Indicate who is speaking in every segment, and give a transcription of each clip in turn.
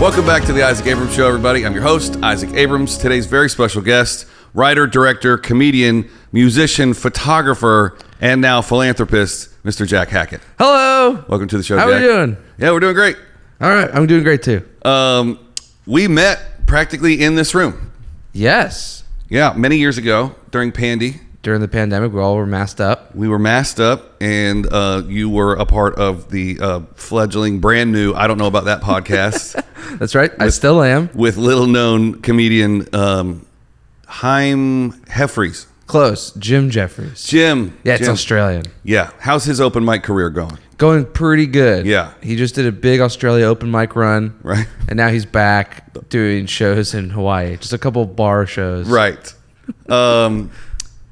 Speaker 1: Welcome back to the Isaac Abrams Show, everybody. I'm your host, Isaac Abrams. Today's very special guest, writer, director, comedian, musician, photographer, and now philanthropist, Mr. Jack Hackett.
Speaker 2: Hello.
Speaker 1: Welcome to the show,
Speaker 2: How
Speaker 1: Jack.
Speaker 2: are you doing?
Speaker 1: Yeah, we're doing great.
Speaker 2: All right, I'm doing great too.
Speaker 1: We met practically in this room.
Speaker 2: Yes.
Speaker 1: Yeah, many years ago during Pandy.
Speaker 2: During the pandemic, we all were masked up.
Speaker 1: We were masked up, and you were a part of the fledgling, brand new, I don't know about that podcast.
Speaker 2: That's right. I still am.
Speaker 1: With little-known comedian Jim Jefferies.
Speaker 2: Close. Jim Jefferies.
Speaker 1: Jim.
Speaker 2: Yeah, it's Australian.
Speaker 1: Yeah. How's his open mic career going?
Speaker 2: Going pretty good.
Speaker 1: Yeah.
Speaker 2: He just did a big Australia open mic run.
Speaker 1: Right.
Speaker 2: And now he's back doing shows in Hawaii. Just a couple bar shows.
Speaker 1: Right.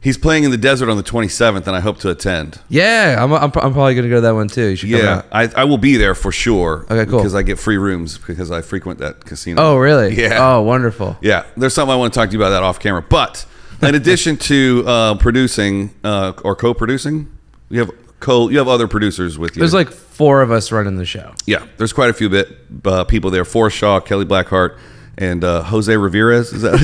Speaker 1: He's playing in the desert on the 27th, and I hope to attend.
Speaker 2: Yeah, I'm probably going to go to that one too. You should come out.
Speaker 1: I will be there for sure.
Speaker 2: Okay, cool.
Speaker 1: Because I get free rooms because I frequent that casino.
Speaker 2: Oh, really?
Speaker 1: Yeah.
Speaker 2: Oh, wonderful.
Speaker 1: Yeah. There's something I want to talk to you about that off camera. But in addition to producing or co-producing, you have other producers with you.
Speaker 2: There's like 4 of us running the show.
Speaker 1: Yeah. There's quite a few people there. Forrest Shaw, Kelly Blackheart, and Jose Ramirez. Is that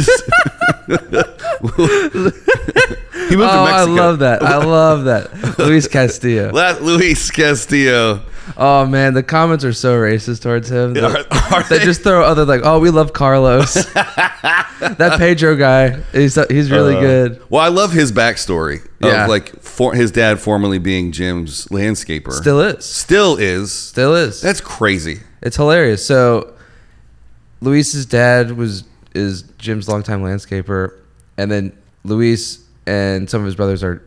Speaker 1: He moved to Mexico.
Speaker 2: I love that. I love that. Luis Castillo.
Speaker 1: Luis Castillo.
Speaker 2: Oh man, the comments are so racist towards him.
Speaker 1: Are
Speaker 2: they just throw other like, oh, we love Carlos. That Pedro guy, he's really good.
Speaker 1: Well, I love his backstory
Speaker 2: Yeah.
Speaker 1: of like his dad formerly being Jim's landscaper.
Speaker 2: Still is.
Speaker 1: That's crazy.
Speaker 2: It's hilarious. So, Luis's dad is Jim's longtime landscaper, and then Luis and some of his brothers are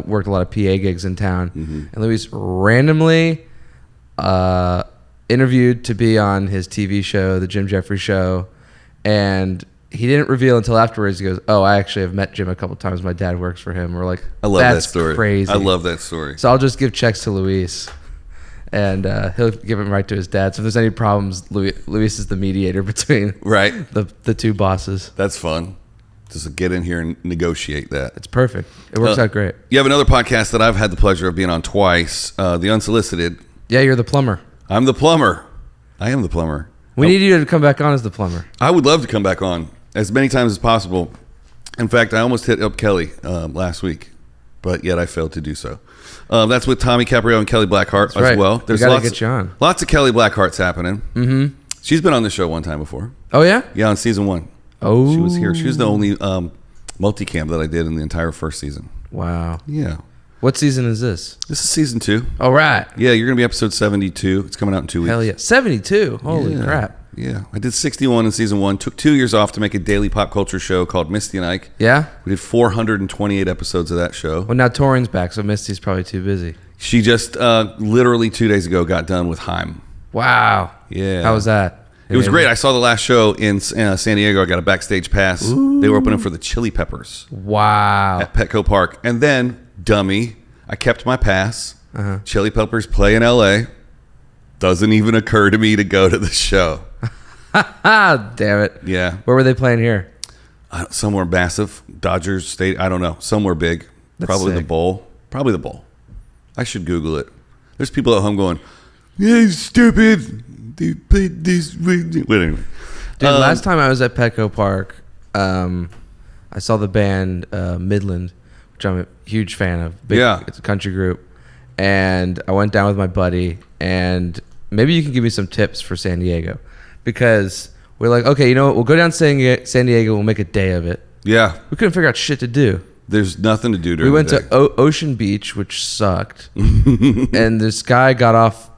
Speaker 2: worked a lot of PA gigs in town, and Luis randomly interviewed to be on his TV show, the Jim Jefferies Show, and he didn't reveal until afterwards. He goes, "Oh, I actually have met Jim a couple times. My dad works for him." We're like,
Speaker 1: I love
Speaker 2: That's
Speaker 1: that story.
Speaker 2: Crazy.
Speaker 1: I love that story.
Speaker 2: So I'll just give checks to Luis, and he'll give them right to his dad. So if there's any problems, Luis is the mediator between the two bosses.
Speaker 1: That's fun. Just get in here and negotiate that.
Speaker 2: It's perfect. It works out great.
Speaker 1: You have another podcast that I've had the pleasure of being on twice, the Unsolicited.
Speaker 2: Yeah, you're the plumber.
Speaker 1: I'm the plumber. I am the plumber.
Speaker 2: We need you to come back on as the plumber.
Speaker 1: I would love to come back on as many times as possible. In fact, I almost hit up Kelly last week, but yet I failed to do so. That's with Tommy Caprio and Kelly Blackheart as well.
Speaker 2: There's get you on.
Speaker 1: Lots of Kelly Blackhearts happening. Mm-hmm. She's been on the show one time before.
Speaker 2: Oh, yeah?
Speaker 1: Yeah, on season 1.
Speaker 2: Oh.
Speaker 1: She was here. She was the only multicam that I did in the entire first season.
Speaker 2: Wow.
Speaker 1: Yeah.
Speaker 2: What season is this?
Speaker 1: This is season 2.
Speaker 2: All right.
Speaker 1: Yeah, you're going to be episode 72. It's coming out in 2 weeks.
Speaker 2: Hell yeah. 72. Holy crap.
Speaker 1: Yeah. I did 61 in season 1. Took 2 years off to make a daily pop culture show called Misty and Ike.
Speaker 2: Yeah?
Speaker 1: We did 428 episodes of that show.
Speaker 2: Well, now Torin's back, so Misty's probably too busy.
Speaker 1: She just literally 2 days ago got done with Haim.
Speaker 2: Wow.
Speaker 1: Yeah.
Speaker 2: How was that?
Speaker 1: It was great. I saw the last show in San Diego. I got a backstage pass. Ooh. They were opening for the Chili Peppers.
Speaker 2: Wow.
Speaker 1: At Petco Park. And then, dummy, I kept my pass. Chili Peppers play in L.A. Doesn't even occur to me to go to the show.
Speaker 2: Damn it.
Speaker 1: Yeah.
Speaker 2: Where were they playing here?
Speaker 1: Somewhere massive. Dodgers State. I don't know. Somewhere big.
Speaker 2: That's
Speaker 1: Probably
Speaker 2: sick.
Speaker 1: the Bowl. Probably the Bowl. I should Google it. There's people at home going, yeah, stupid. They played this. But anyway.
Speaker 2: Dude, last time I was at Petco Park, I saw the band Midland, which I'm a huge fan of. It's a country group. And I went down with my buddy, and maybe you can give me some tips for San Diego. Because we're like, okay, you know what? We'll go down to San Diego. We'll make a day of it.
Speaker 1: Yeah.
Speaker 2: We couldn't figure out shit to do.
Speaker 1: There's nothing to do during
Speaker 2: We went
Speaker 1: the day.
Speaker 2: to Ocean Beach, which sucked. And this guy got off,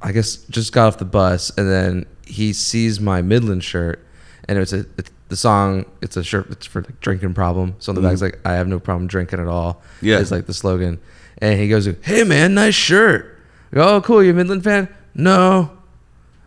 Speaker 2: I guess, just got off the bus, and then he sees my Midland shirt, and it's the song. It's a shirt that's for like drinking problem. So on the back's like, I have no problem drinking at all.
Speaker 1: Yeah,
Speaker 2: it's like the slogan. And he goes, "Hey man, nice shirt." I go, "Oh cool, you a Midland fan?" "No,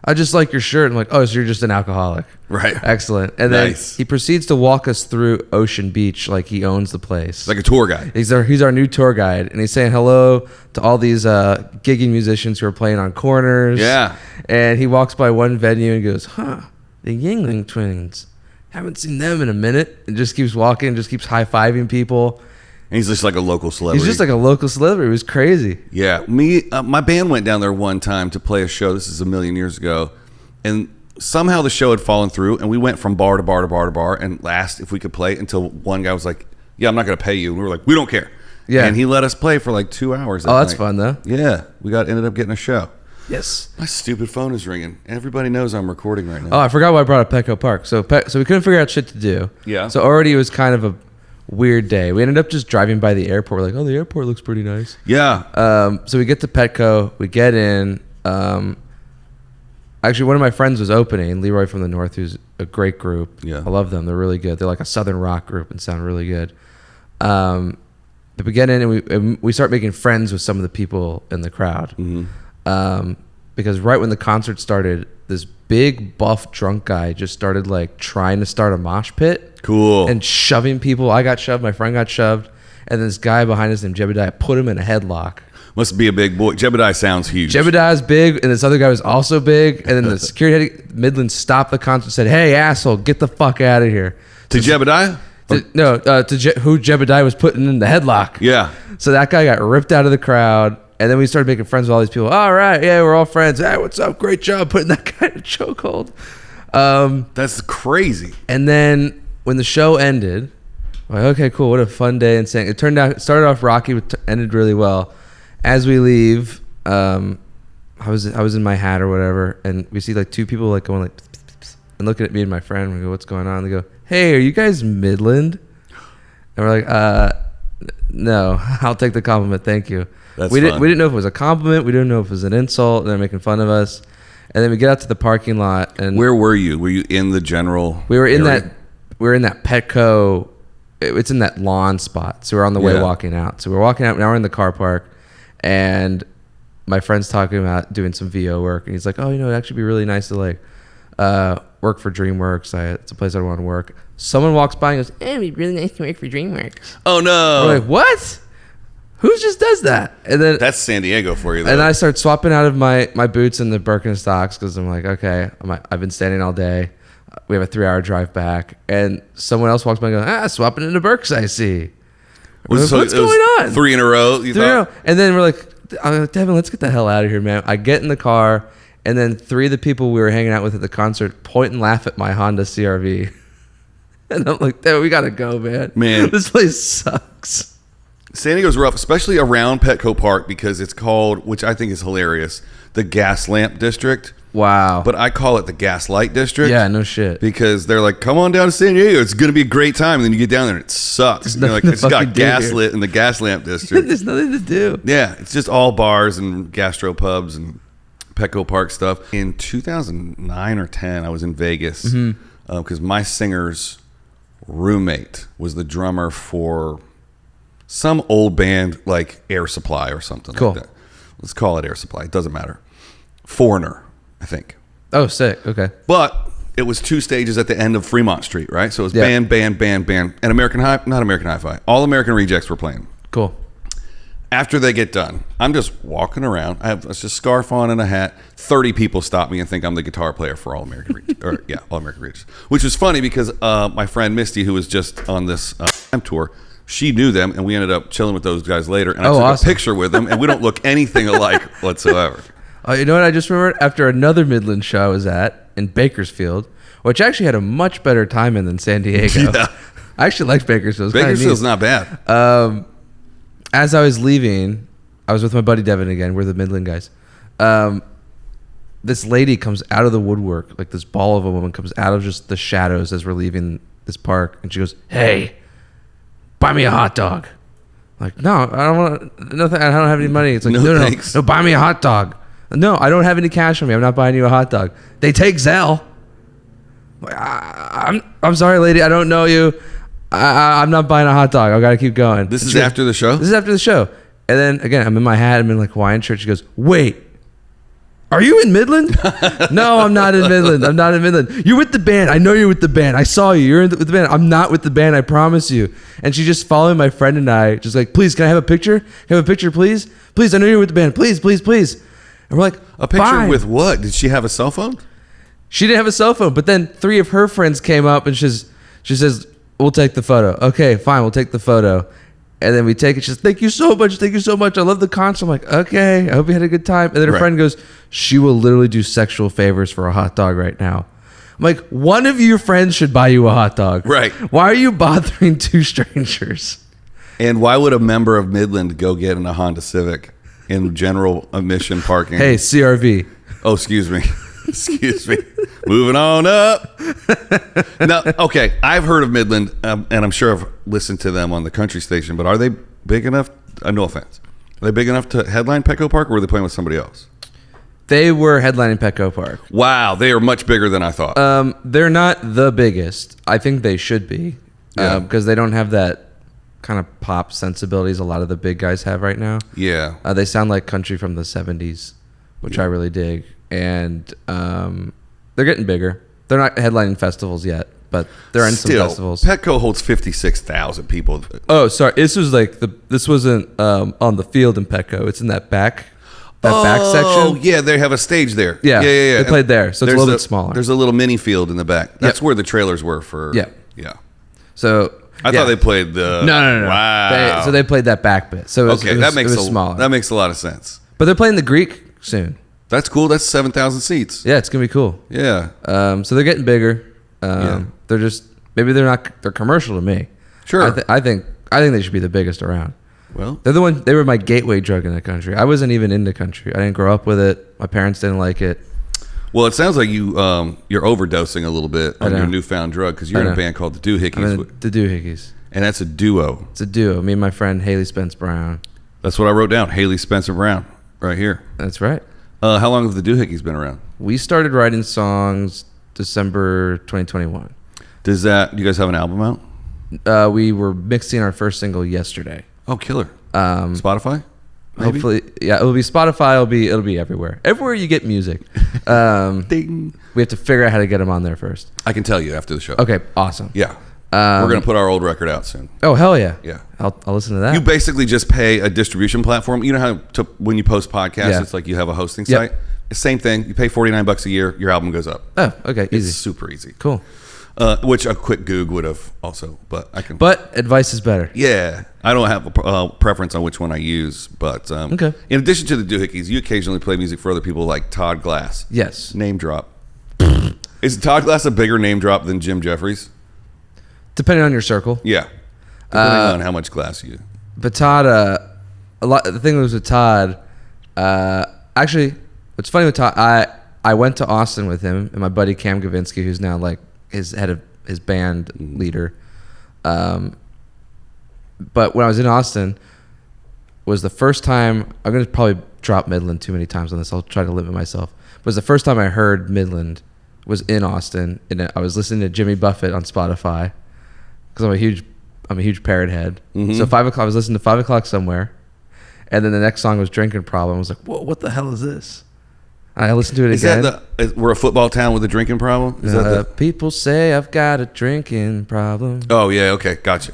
Speaker 2: I just like your shirt." I'm like, "Oh, so you're just an alcoholic."
Speaker 1: Right.
Speaker 2: Excellent. And
Speaker 1: nice.
Speaker 2: Then he proceeds to walk us through Ocean Beach like he owns the place.
Speaker 1: Like a tour guide.
Speaker 2: He's our new tour guide, and he's saying hello to all these gigging musicians who are playing on corners.
Speaker 1: Yeah.
Speaker 2: And he walks by one venue and goes, "Huh, the Yingling twins. Haven't seen them in a minute." And just keeps walking, just keeps high-fiving people.
Speaker 1: And he's just like a local celebrity.
Speaker 2: He's just like a local celebrity. It was crazy.
Speaker 1: Yeah. My band went down there one time to play a show. This is a million years ago. And somehow the show had fallen through, and we went from bar to bar to bar to bar and asked if we could play until one guy was like, yeah, I'm not going to pay you. And we were like, we don't care.
Speaker 2: Yeah.
Speaker 1: And he let us play for like 2 hours.
Speaker 2: Oh, that's fun, though.
Speaker 1: Yeah. We ended up getting a show.
Speaker 2: Yes.
Speaker 1: My stupid phone is ringing. Everybody knows I'm recording right now.
Speaker 2: Oh, I forgot why I brought up Petco Park. So we couldn't figure out shit to do.
Speaker 1: Yeah.
Speaker 2: So already it was kind of a weird day. We ended up just driving by the airport. We're like, oh, the airport looks pretty nice.
Speaker 1: Yeah.
Speaker 2: So we get to Petco. We get in. Actually, one of my friends was opening, Leroy from the North, who's a great group.
Speaker 1: Yeah.
Speaker 2: I love them. They're really good. They're like a Southern rock group and sound really good. But we get in and we start making friends with some of the people in the crowd.
Speaker 1: Mm-hmm.
Speaker 2: Because right when the concert started, this big buff drunk guy just started like trying to start a mosh pit.
Speaker 1: Cool.
Speaker 2: And shoving people. I got shoved. My friend got shoved. And this guy behind us named Jebediah put him in a headlock.
Speaker 1: Must be a big boy. Jebediah sounds huge.
Speaker 2: Jebediah's big, and this other guy was also big. And then the security head Midland stopped the concert and said, hey, asshole, get the fuck out of here.
Speaker 1: To Jebediah?
Speaker 2: Who Jebediah was putting in the headlock.
Speaker 1: Yeah.
Speaker 2: So that guy got ripped out of the crowd. And then we started making friends with all these people. All right, yeah, we're all friends. Hey, what's up? Great job putting that guy in a chokehold.
Speaker 1: That's crazy.
Speaker 2: And then when the show ended, I'm like, okay, cool. What a fun day and saying. It started off rocky, but ended really well. As we leave, I was in my hat or whatever, and we see like two people like going like pss, pss, pss, and looking at me and my friend. We go, what's going on? They go, hey, are you guys Midland? And we're like, no, I'll take the compliment, thank you. We didn't know if it was a compliment. We didn't know if it was an insult. And they're making fun of us. And then we get out to the parking lot. And
Speaker 1: where were you? Were you in the general?
Speaker 2: We were in
Speaker 1: area?
Speaker 2: We were in that Petco. It's in that lawn spot. So we're on the way walking out. So we're walking out. Now we're in the car park, and my friend's talking about doing some VO work, and he's like, "Oh, it'd actually be really nice to like work for DreamWorks. It's a place I want to work." Someone walks by and goes, "It'd be really nice to work for DreamWorks."
Speaker 1: Oh no!
Speaker 2: We're like, "What? Who just does that?" And then
Speaker 1: that's San Diego for you, though.
Speaker 2: And I start swapping out of my boots and the Birkenstocks because I'm like, okay, I've been standing all day. We have a 3-hour drive back, and someone else walks by and goes, swapping into Birks, I see. What's going on?
Speaker 1: 3 in a row.
Speaker 2: And then we're like, Devin, let's get the hell out of here, man. I get in the car, and then 3 of the people we were hanging out with at the concert point and laugh at my Honda CRV. And I'm like, Devin, we got to go, man.
Speaker 1: Man.
Speaker 2: This place sucks.
Speaker 1: San Diego's rough, especially around Petco Park, because it's called, which I think is hilarious, the Gas Lamp District.
Speaker 2: Wow.
Speaker 1: But I call it the Gaslight District.
Speaker 2: Yeah, no shit.
Speaker 1: Because they're like, come on down to San Diego. It's going to be a great time. And then you get down there and it sucks. You're like, it's got gaslit in the Gas Lamp District.
Speaker 2: There's nothing to do.
Speaker 1: Yeah, it's just all bars and gastropubs and Petco Park stuff. In 2009 or 10, I was in Vegas because my singer's roommate was the drummer for some old band like Air Supply or something like that. Let's call it Air Supply. It doesn't matter. Foreigner, I think.
Speaker 2: Oh, sick. Okay.
Speaker 1: But it was 2 stages at the end of Fremont Street, right? So it was band. And American Hi-Fi. All American Rejects were playing.
Speaker 2: Cool.
Speaker 1: After they get done, I'm just walking around. I have a scarf on and a hat. 30 people stop me and think I'm the guitar player for All American Rejects. All American Rejects. Which was funny because my friend Misty, who was just on this tour, she knew them, and we ended up chilling with those guys later. And I took a picture with them, and we don't look anything alike whatsoever.
Speaker 2: You know what I just remembered? After another Midland show I was at in Bakersfield, which I actually had a much better time in than San Diego. Yeah. I actually liked Bakersfield.
Speaker 1: Bakersfield's not bad.
Speaker 2: As I was leaving, I was with my buddy Devin again. We're the Midland guys. This lady comes out of the woodwork, like this ball of a woman comes out of just the shadows as we're leaving this park, and she goes, "Hey, buy me a hot dog." I'm like, no, I don't want. Nothing. I don't have any money. It's like, no, buy me a hot dog. No, I don't have any cash on me. I'm not buying you a hot dog. They take Zelle. I'm sorry, lady. I don't know you. I'm not buying a hot dog. I got to keep going.
Speaker 1: This is after the show?
Speaker 2: This is after the show. And then, again, I'm in my hat. I'm in like Hawaiian shirt. She goes, wait, are you in Midland? No, I'm not in Midland. I'm not in Midland. You're with the band. I know you're with the band. I saw you. You're with the band. I'm not with the band. I promise you. And she just followed my friend and I, just like, please, can I have a picture? Can I have a picture, please? Please, I know you're with the band. Please, please, please. And we're like,
Speaker 1: a picture
Speaker 2: fine.
Speaker 1: With what? Did she have a cell phone?
Speaker 2: She didn't have a cell phone, but then 3 of her friends came up and she says, we'll take the photo. Okay, fine, we'll take the photo. And then we take it. She's thank you so much. Thank you so much. I love the concert. I'm like, okay, I hope you had a good time. And then her friend goes, she will literally do sexual favors for a hot dog right now. I'm like, one of your friends should buy you a hot dog.
Speaker 1: Right.
Speaker 2: Why are you bothering two strangers?
Speaker 1: And why would a member of Midland go get in a Honda Civic in general admission parking?
Speaker 2: Hey, CRV.
Speaker 1: Oh, excuse me. Excuse me. Moving on up. No, okay. I've heard of Midland, and I'm sure I've listened to them on the country station, but are they big enough? No offense. Are they big enough to headline Petco Park, or were they playing with somebody else?
Speaker 2: They were headlining Petco Park.
Speaker 1: Wow. They are much bigger than I thought.
Speaker 2: They're not the biggest. I think they should be because they don't have that kind of pop sensibilities a lot of the big guys have right now.
Speaker 1: Yeah.
Speaker 2: They sound like country from the 70s, which I really dig. And they're getting bigger. They're not headlining festivals yet, but they're in some festivals.
Speaker 1: Petco holds 56,000 people.
Speaker 2: Oh, sorry. This was like this wasn't on the field in Petco. It's in that back section.
Speaker 1: Oh, yeah, they have a stage there.
Speaker 2: Yeah. They played there, so it's a little bit smaller.
Speaker 1: There's a little mini field in the back. That's where the trailers were for.
Speaker 2: Yeah. So
Speaker 1: I thought they played the.
Speaker 2: No.
Speaker 1: Wow.
Speaker 2: So they played that back bit. So
Speaker 1: that makes
Speaker 2: smaller.
Speaker 1: That makes a lot of sense.
Speaker 2: But they're playing the Greek soon.
Speaker 1: That's cool. That's 7,000 seats.
Speaker 2: Yeah, it's gonna be cool.
Speaker 1: Yeah.
Speaker 2: So they're getting bigger. They're just they're commercial to me.
Speaker 1: Sure.
Speaker 2: I think they should be the biggest around.
Speaker 1: Well,
Speaker 2: They were my gateway drug in the country. I wasn't even into country. I didn't grow up with it. My parents didn't like it.
Speaker 1: Well, it sounds like you're overdosing a little bit on your newfound drug because you're in a band called the Doohickeys.
Speaker 2: The Doohickeys.
Speaker 1: And that's a duo.
Speaker 2: It's a duo. Me and my friend Haley Spence Brown.
Speaker 1: That's what I wrote down. Haley Spencer Brown, right here.
Speaker 2: That's right.
Speaker 1: How long have the Doohickeys been around?
Speaker 2: We started writing songs December 2021.
Speaker 1: Do you guys have an album out?
Speaker 2: We were mixing our first single yesterday.
Speaker 1: Oh, killer. Spotify? Maybe?
Speaker 2: Hopefully, yeah. It'll be Spotify. It'll be everywhere. Everywhere you get music.
Speaker 1: Ding.
Speaker 2: We have to figure out how to get them on there first.
Speaker 1: I can tell you after the show.
Speaker 2: Okay, awesome.
Speaker 1: Yeah. We're going to put our old record out soon.
Speaker 2: Oh, hell yeah.
Speaker 1: Yeah.
Speaker 2: I'll listen to that.
Speaker 1: You basically just pay a distribution platform. You know how when you post podcasts, it's like you have a hosting site? It's the same thing. You pay $49 a year, your album goes up.
Speaker 2: Oh, okay. Easy.
Speaker 1: It's super easy.
Speaker 2: Cool.
Speaker 1: Which a quick Goog would have also, but I can.
Speaker 2: But advice is better.
Speaker 1: Yeah. I don't have a preference on which one I use, but
Speaker 2: okay.
Speaker 1: In addition to the Doohickeys, you occasionally play music for other people like Todd Glass.
Speaker 2: Yes.
Speaker 1: Name drop. Is Todd Glass a bigger name drop than Jim Jefferies?
Speaker 2: Depending on your circle.
Speaker 1: Yeah. Depending on how much glass you.
Speaker 2: But Todd, the thing was with Todd, actually, what's funny with Todd, I went to Austin with him and my buddy Cam Gavinsky, who's now like his head of his band leader. But when I was in Austin, was the first time, I'm going to probably drop Midland too many times on this. I'll try to limit myself. But it was the first time I heard Midland was in Austin. And I was listening to Jimmy Buffett on Spotify. Because I'm a huge Parrot head. Mm-hmm. So 5 o'clock, I was listening to 5 o'clock somewhere, and then the next song was Drinking Problem. I was like, "Whoa, what the hell is this?" And I listened to it again.
Speaker 1: We're a football town with a drinking problem? Is that
Speaker 2: people say I've got a drinking problem.
Speaker 1: Oh yeah, okay, gotcha.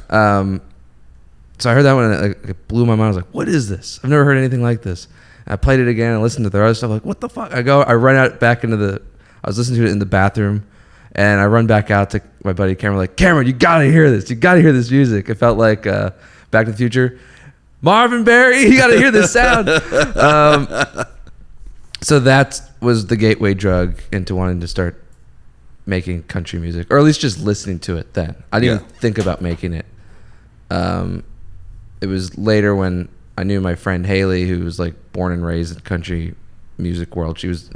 Speaker 2: So I heard that one and it blew my mind. I was like, "What is this? I've never heard anything like this." And I played it again and listened to their other stuff. Like, what the fuck? I run out back into I was listening to it in the bathroom. And I run back out to my buddy Cameron, like, Cameron, you got to hear this. You got to hear this music. It felt like Back to the Future. Marvin Berry, you got to hear this sound. So that was the gateway drug into wanting to start making country music, or at least just listening to it then. I didn't even think about making it. It was later when I knew my friend Haley, who was like born and raised in the country music world. She's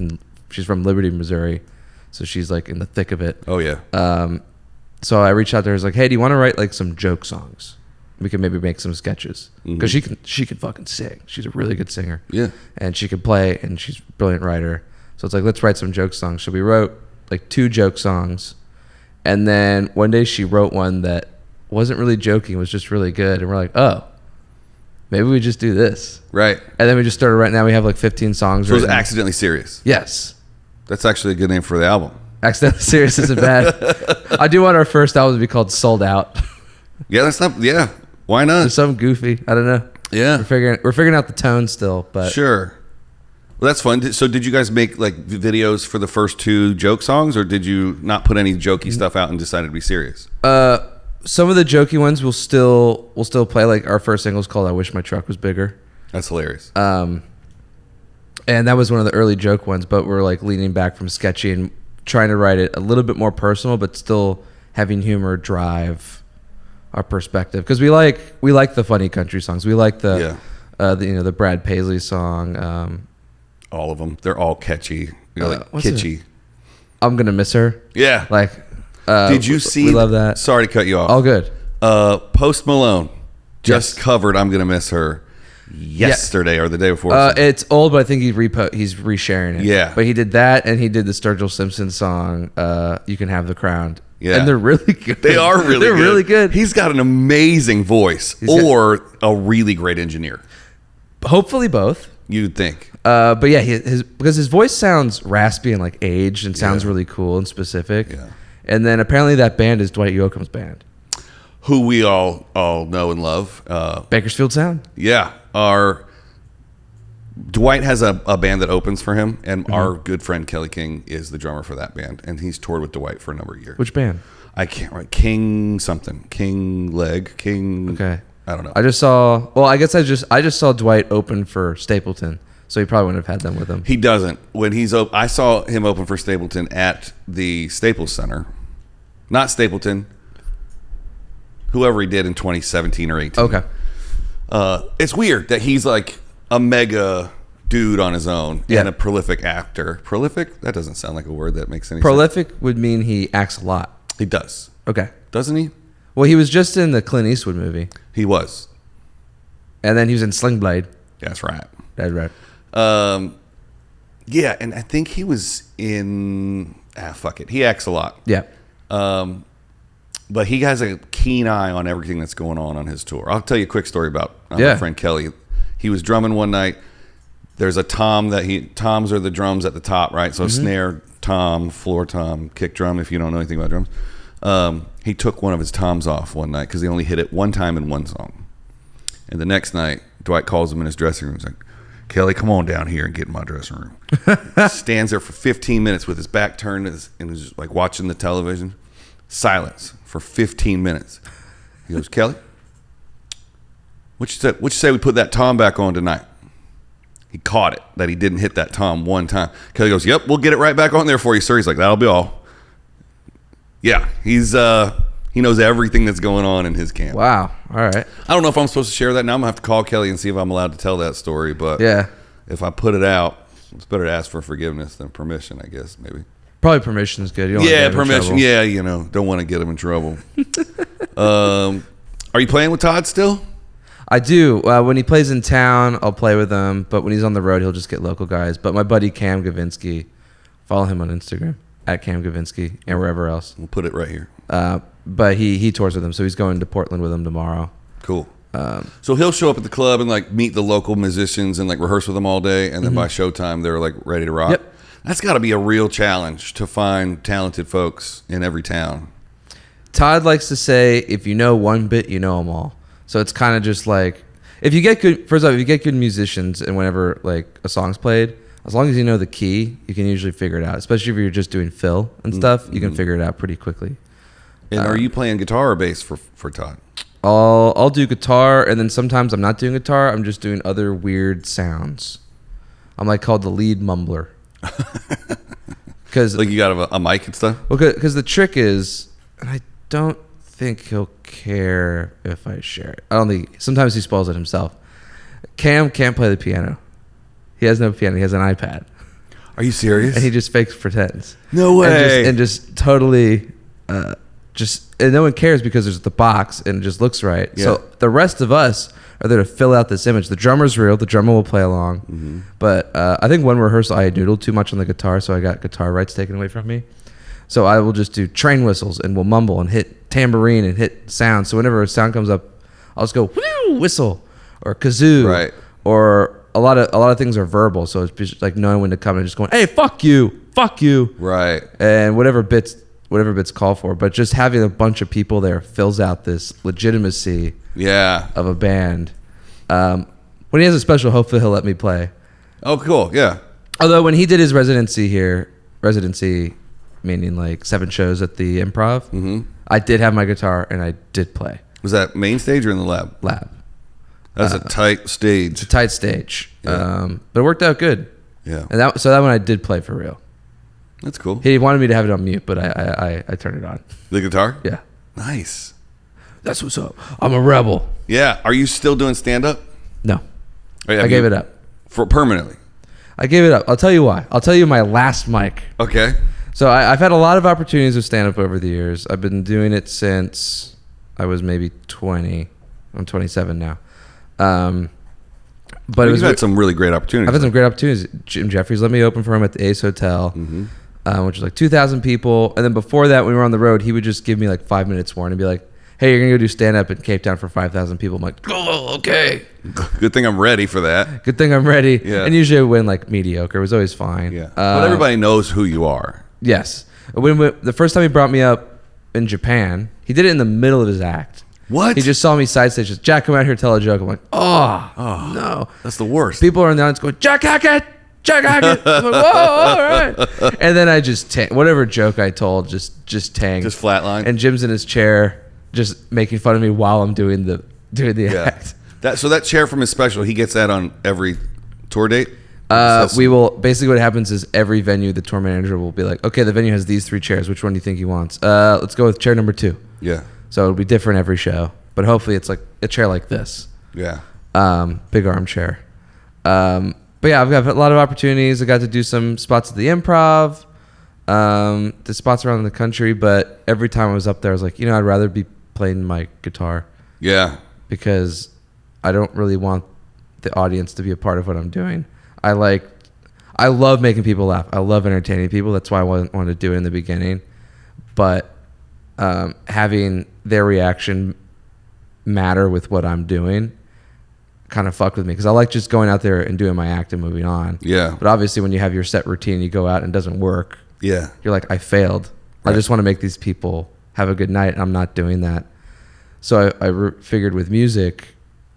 Speaker 2: from Liberty, Missouri. So she's like in the thick of it.
Speaker 1: Oh yeah.
Speaker 2: So I reached out to her. I was like, "Hey, do you want to write like some joke songs? We can maybe make some sketches because she can fucking sing. She's a really good singer.
Speaker 1: Yeah.
Speaker 2: And she can play, and she's a brilliant writer. So it's like, let's write some joke songs. So we wrote like 2 joke songs, and then one day she wrote one that wasn't really joking. It was just really good, and we're like, oh, maybe we just do this.
Speaker 1: Right.
Speaker 2: And then we just started. Right now we have like 15 songs.
Speaker 1: So it was Accidentally Serious.
Speaker 2: Yes.
Speaker 1: That's actually a good name for the album.
Speaker 2: Accidentally Serious isn't bad. I do want our first album to be called Sold Out.
Speaker 1: Yeah, that's not. Yeah, why not?
Speaker 2: There's something goofy. I don't know.
Speaker 1: Yeah,
Speaker 2: we're figuring out the tone still, but
Speaker 1: sure. Well, that's fun. So, did you guys make like videos for the first 2 joke songs, or did you not put any jokey stuff out and decided to be serious?
Speaker 2: some of the jokey ones we'll still play. Like our first single is called "I Wish My Truck Was Bigger."
Speaker 1: That's hilarious.
Speaker 2: And that was one of the early joke ones, but we're like leaning back from sketchy and trying to write it a little bit more personal, but still having humor drive our perspective, because we like the funny country songs. We like the Brad Paisley song.
Speaker 1: All of them. They're all catchy. Kitschy.
Speaker 2: I'm Gonna Miss Her.
Speaker 1: Yeah.
Speaker 2: Like,
Speaker 1: did you see?
Speaker 2: We love that.
Speaker 1: Sorry to cut you off.
Speaker 2: All good.
Speaker 1: Post Malone just covered "I'm Gonna Miss Her" yesterday or the day before.
Speaker 2: It's old, but I think he's resharing it.
Speaker 1: Yeah.
Speaker 2: But he did that, and he did the Sturgill Simpson song, "You Can Have the Crown."
Speaker 1: Yeah.
Speaker 2: And they're really good.
Speaker 1: They are really
Speaker 2: They're
Speaker 1: good.
Speaker 2: really good.
Speaker 1: He's got an amazing voice or a really great engineer.
Speaker 2: Hopefully both.
Speaker 1: You'd think.
Speaker 2: But yeah, because his voice sounds raspy and like aged and sounds really cool and specific.
Speaker 1: Yeah.
Speaker 2: And then apparently that band is Dwight Yoakam's band.
Speaker 1: Who we all know and love.
Speaker 2: Bakersfield Sound.
Speaker 1: Yeah. Dwight has a band that opens for him, and our good friend Kelly King is the drummer for that band, and he's toured with Dwight for a number of years.
Speaker 2: Which band?
Speaker 1: I can't write. King something. King Leg. King.
Speaker 2: Okay.
Speaker 1: I don't know.
Speaker 2: I just saw Dwight open for Stapleton, so he probably wouldn't have had them with him.
Speaker 1: He doesn't. When he's I saw him open for Stapleton at the Staples Center. Not Stapleton. Whoever he did in 2017 or 18.
Speaker 2: Okay.
Speaker 1: It's weird that he's like a mega dude on his own and a prolific actor. Prolific? That doesn't sound like a word that makes any sense.
Speaker 2: Prolific would mean he acts a lot.
Speaker 1: He does.
Speaker 2: Okay.
Speaker 1: Doesn't he?
Speaker 2: Well, he was just in the Clint Eastwood movie.
Speaker 1: He was.
Speaker 2: And then he was in Sling Blade.
Speaker 1: That's right.
Speaker 2: That's right.
Speaker 1: Yeah, and I think he was in... fuck it. He acts a lot.
Speaker 2: Yeah.
Speaker 1: But he has a keen eye on everything that's going on his tour. I'll tell you a quick story about my friend Kelly. He was drumming one night. There's a tom toms are the drums at the top, right? So snare tom, floor tom, kick drum, if you don't know anything about drums. He took one of his toms off one night because he only hit it one time in one song. And the next night, Dwight calls him in his dressing room. He's like, Kelly, come on down here and get in my dressing room. Stands there for 15 minutes with his back turned and is like watching the television. Silence for 15 minutes. He goes, Kelly, what you say we put that tom back on tonight? He caught it, that he didn't hit that tom one time. Kelly goes, yep, we'll get it right back on there for you, sir. He's like, that'll be all. Yeah, he knows everything that's going on in his camp.
Speaker 2: Wow. All right. I
Speaker 1: don't know if I'm supposed to share that now. I'm going to have to call Kelly and see if I'm allowed to tell that story. But if I put it out, it's better to ask for forgiveness than permission, I guess, maybe.
Speaker 2: Probably permission is good. You don't want to get him in
Speaker 1: permission.
Speaker 2: trouble.
Speaker 1: Yeah, don't want to get him in trouble. Are you playing with Todd still?
Speaker 2: I do. When he plays in town, I'll play with him. But when he's on the road, he'll just get local guys. But my buddy Cam Gavinsky, follow him on Instagram at Cam Gavinsky and wherever else.
Speaker 1: We'll put it right here.
Speaker 2: But he tours with him, so he's going to Portland with him tomorrow.
Speaker 1: Cool. So he'll show up at the club and like meet the local musicians and like rehearse with them all day, and then by showtime they're like ready to rock.
Speaker 2: Yep.
Speaker 1: That's got to be a real challenge to find talented folks in every town.
Speaker 2: Todd likes to say, if you know one bit, you know them all. So it's kind of just like, if you get good musicians, and whenever like a song's played, as long as you know the key, you can usually figure it out. Especially if you're just doing fill and stuff, you can figure it out pretty quickly.
Speaker 1: And are you playing guitar or bass for Todd?
Speaker 2: I'll do guitar, and then sometimes I'm not doing guitar. I'm just doing other weird sounds. I'm like called the lead mumbler. Because
Speaker 1: like you got a mic and stuff.
Speaker 2: Well, because the trick is, and I don't think he'll care if I share it. I don't think. Sometimes he spoils it himself. Cam can't play the piano. He has no piano. He has an iPad.
Speaker 1: Are you serious?
Speaker 2: And he just fakes pretends.
Speaker 1: No way.
Speaker 2: And just totally, and no one cares because there's the box and it just looks right. Yeah. So the rest of us are there to fill out this image. The drummer's real. The drummer will play along. But I think one rehearsal I noodled too much on the guitar, so I got guitar rights taken away from me. So I will just do train whistles and we'll mumble and hit tambourine and hit sound. So whenever a sound comes up, I'll just go whistle or kazoo.
Speaker 1: Right.
Speaker 2: Or a lot of things are verbal, so it's just like knowing when to come and just going, hey, fuck you.
Speaker 1: Right.
Speaker 2: And whatever bits call for. But just having a bunch of people there fills out this legitimacy of a band. When he has a special, hopefully he'll let me play.
Speaker 1: Oh, cool. Yeah.
Speaker 2: Although when he did his residency meaning like 7 shows at the Improv. Mm-hmm. I did have my guitar and I did play.
Speaker 1: Was that main stage or in the lab?
Speaker 2: Lab.
Speaker 1: That's a tight stage.
Speaker 2: It's a tight stage.
Speaker 1: Yeah.
Speaker 2: But it worked out good.
Speaker 1: Yeah.
Speaker 2: And that one I did play for real.
Speaker 1: That's cool.
Speaker 2: He wanted me to have it on mute, but I turned it on.
Speaker 1: The guitar?
Speaker 2: Yeah.
Speaker 1: Nice.
Speaker 2: That's what's up. I'm a rebel.
Speaker 1: Yeah. Are you still doing stand-up?
Speaker 2: No.
Speaker 1: I
Speaker 2: gave it up.
Speaker 1: For permanently?
Speaker 2: I gave it up. I'll tell you why. I'll tell you my last mic.
Speaker 1: Okay.
Speaker 2: So I've had a lot of opportunities with stand-up over the years. I've been doing it since I was maybe 20. I'm 27 now. But
Speaker 1: you've had some really great opportunities.
Speaker 2: I've had some great opportunities. Jim Jefferies let me open for him at the Ace Hotel, which was like 2,000 people. And then before that, when we were on the road, he would just give me like 5 minutes more and be like, hey, you're going to go do stand-up in Cape Town for 5,000 people. I'm like, oh, okay.
Speaker 1: Good thing I'm ready for that.
Speaker 2: Good thing I'm ready.
Speaker 1: Yeah.
Speaker 2: And usually I win like mediocre. It was always fine.
Speaker 1: Yeah. But everybody knows who you are.
Speaker 2: Yes. The first time he brought me up in Japan, he did it in the middle of his act.
Speaker 1: What?
Speaker 2: He just saw me side stage. Just, Jack, come out here, tell a joke. I'm like, oh, no.
Speaker 1: That's the worst.
Speaker 2: People are in the audience going, Jack Hackett, Jack Hackett. I'm like, whoa, all right. And then I just, whatever joke I told, just tanked.
Speaker 1: Just flatline.
Speaker 2: And Jim's in his chair, just making fun of me while I'm doing the act.
Speaker 1: So that chair from his special, he gets that on every tour date?
Speaker 2: We will, basically what happens is every venue, the tour manager will be like, okay, the venue has these 3 chairs. Which one do you think he wants? Let's go with chair number 2.
Speaker 1: Yeah.
Speaker 2: So it'll be different every show, but hopefully it's like a chair like this.
Speaker 1: Yeah.
Speaker 2: Big armchair. But yeah, I've got a lot of opportunities. I got to do some spots at the Improv, the spots around the country, but every time I was up there, I was like, I'd rather be playing my guitar.
Speaker 1: Yeah.
Speaker 2: Because I don't really want the audience to be a part of what I'm doing. I love making people laugh. I love entertaining people. That's why I wanted to do it in the beginning. But having their reaction matter with what I'm doing kind of fucked with me, because I like just going out there and doing my act and moving on.
Speaker 1: Yeah.
Speaker 2: But obviously when you have your set routine, you go out and it doesn't work.
Speaker 1: Yeah.
Speaker 2: You're like, I failed. Right. I just want to make these people have a good night, and I'm not doing that. So I figured with music,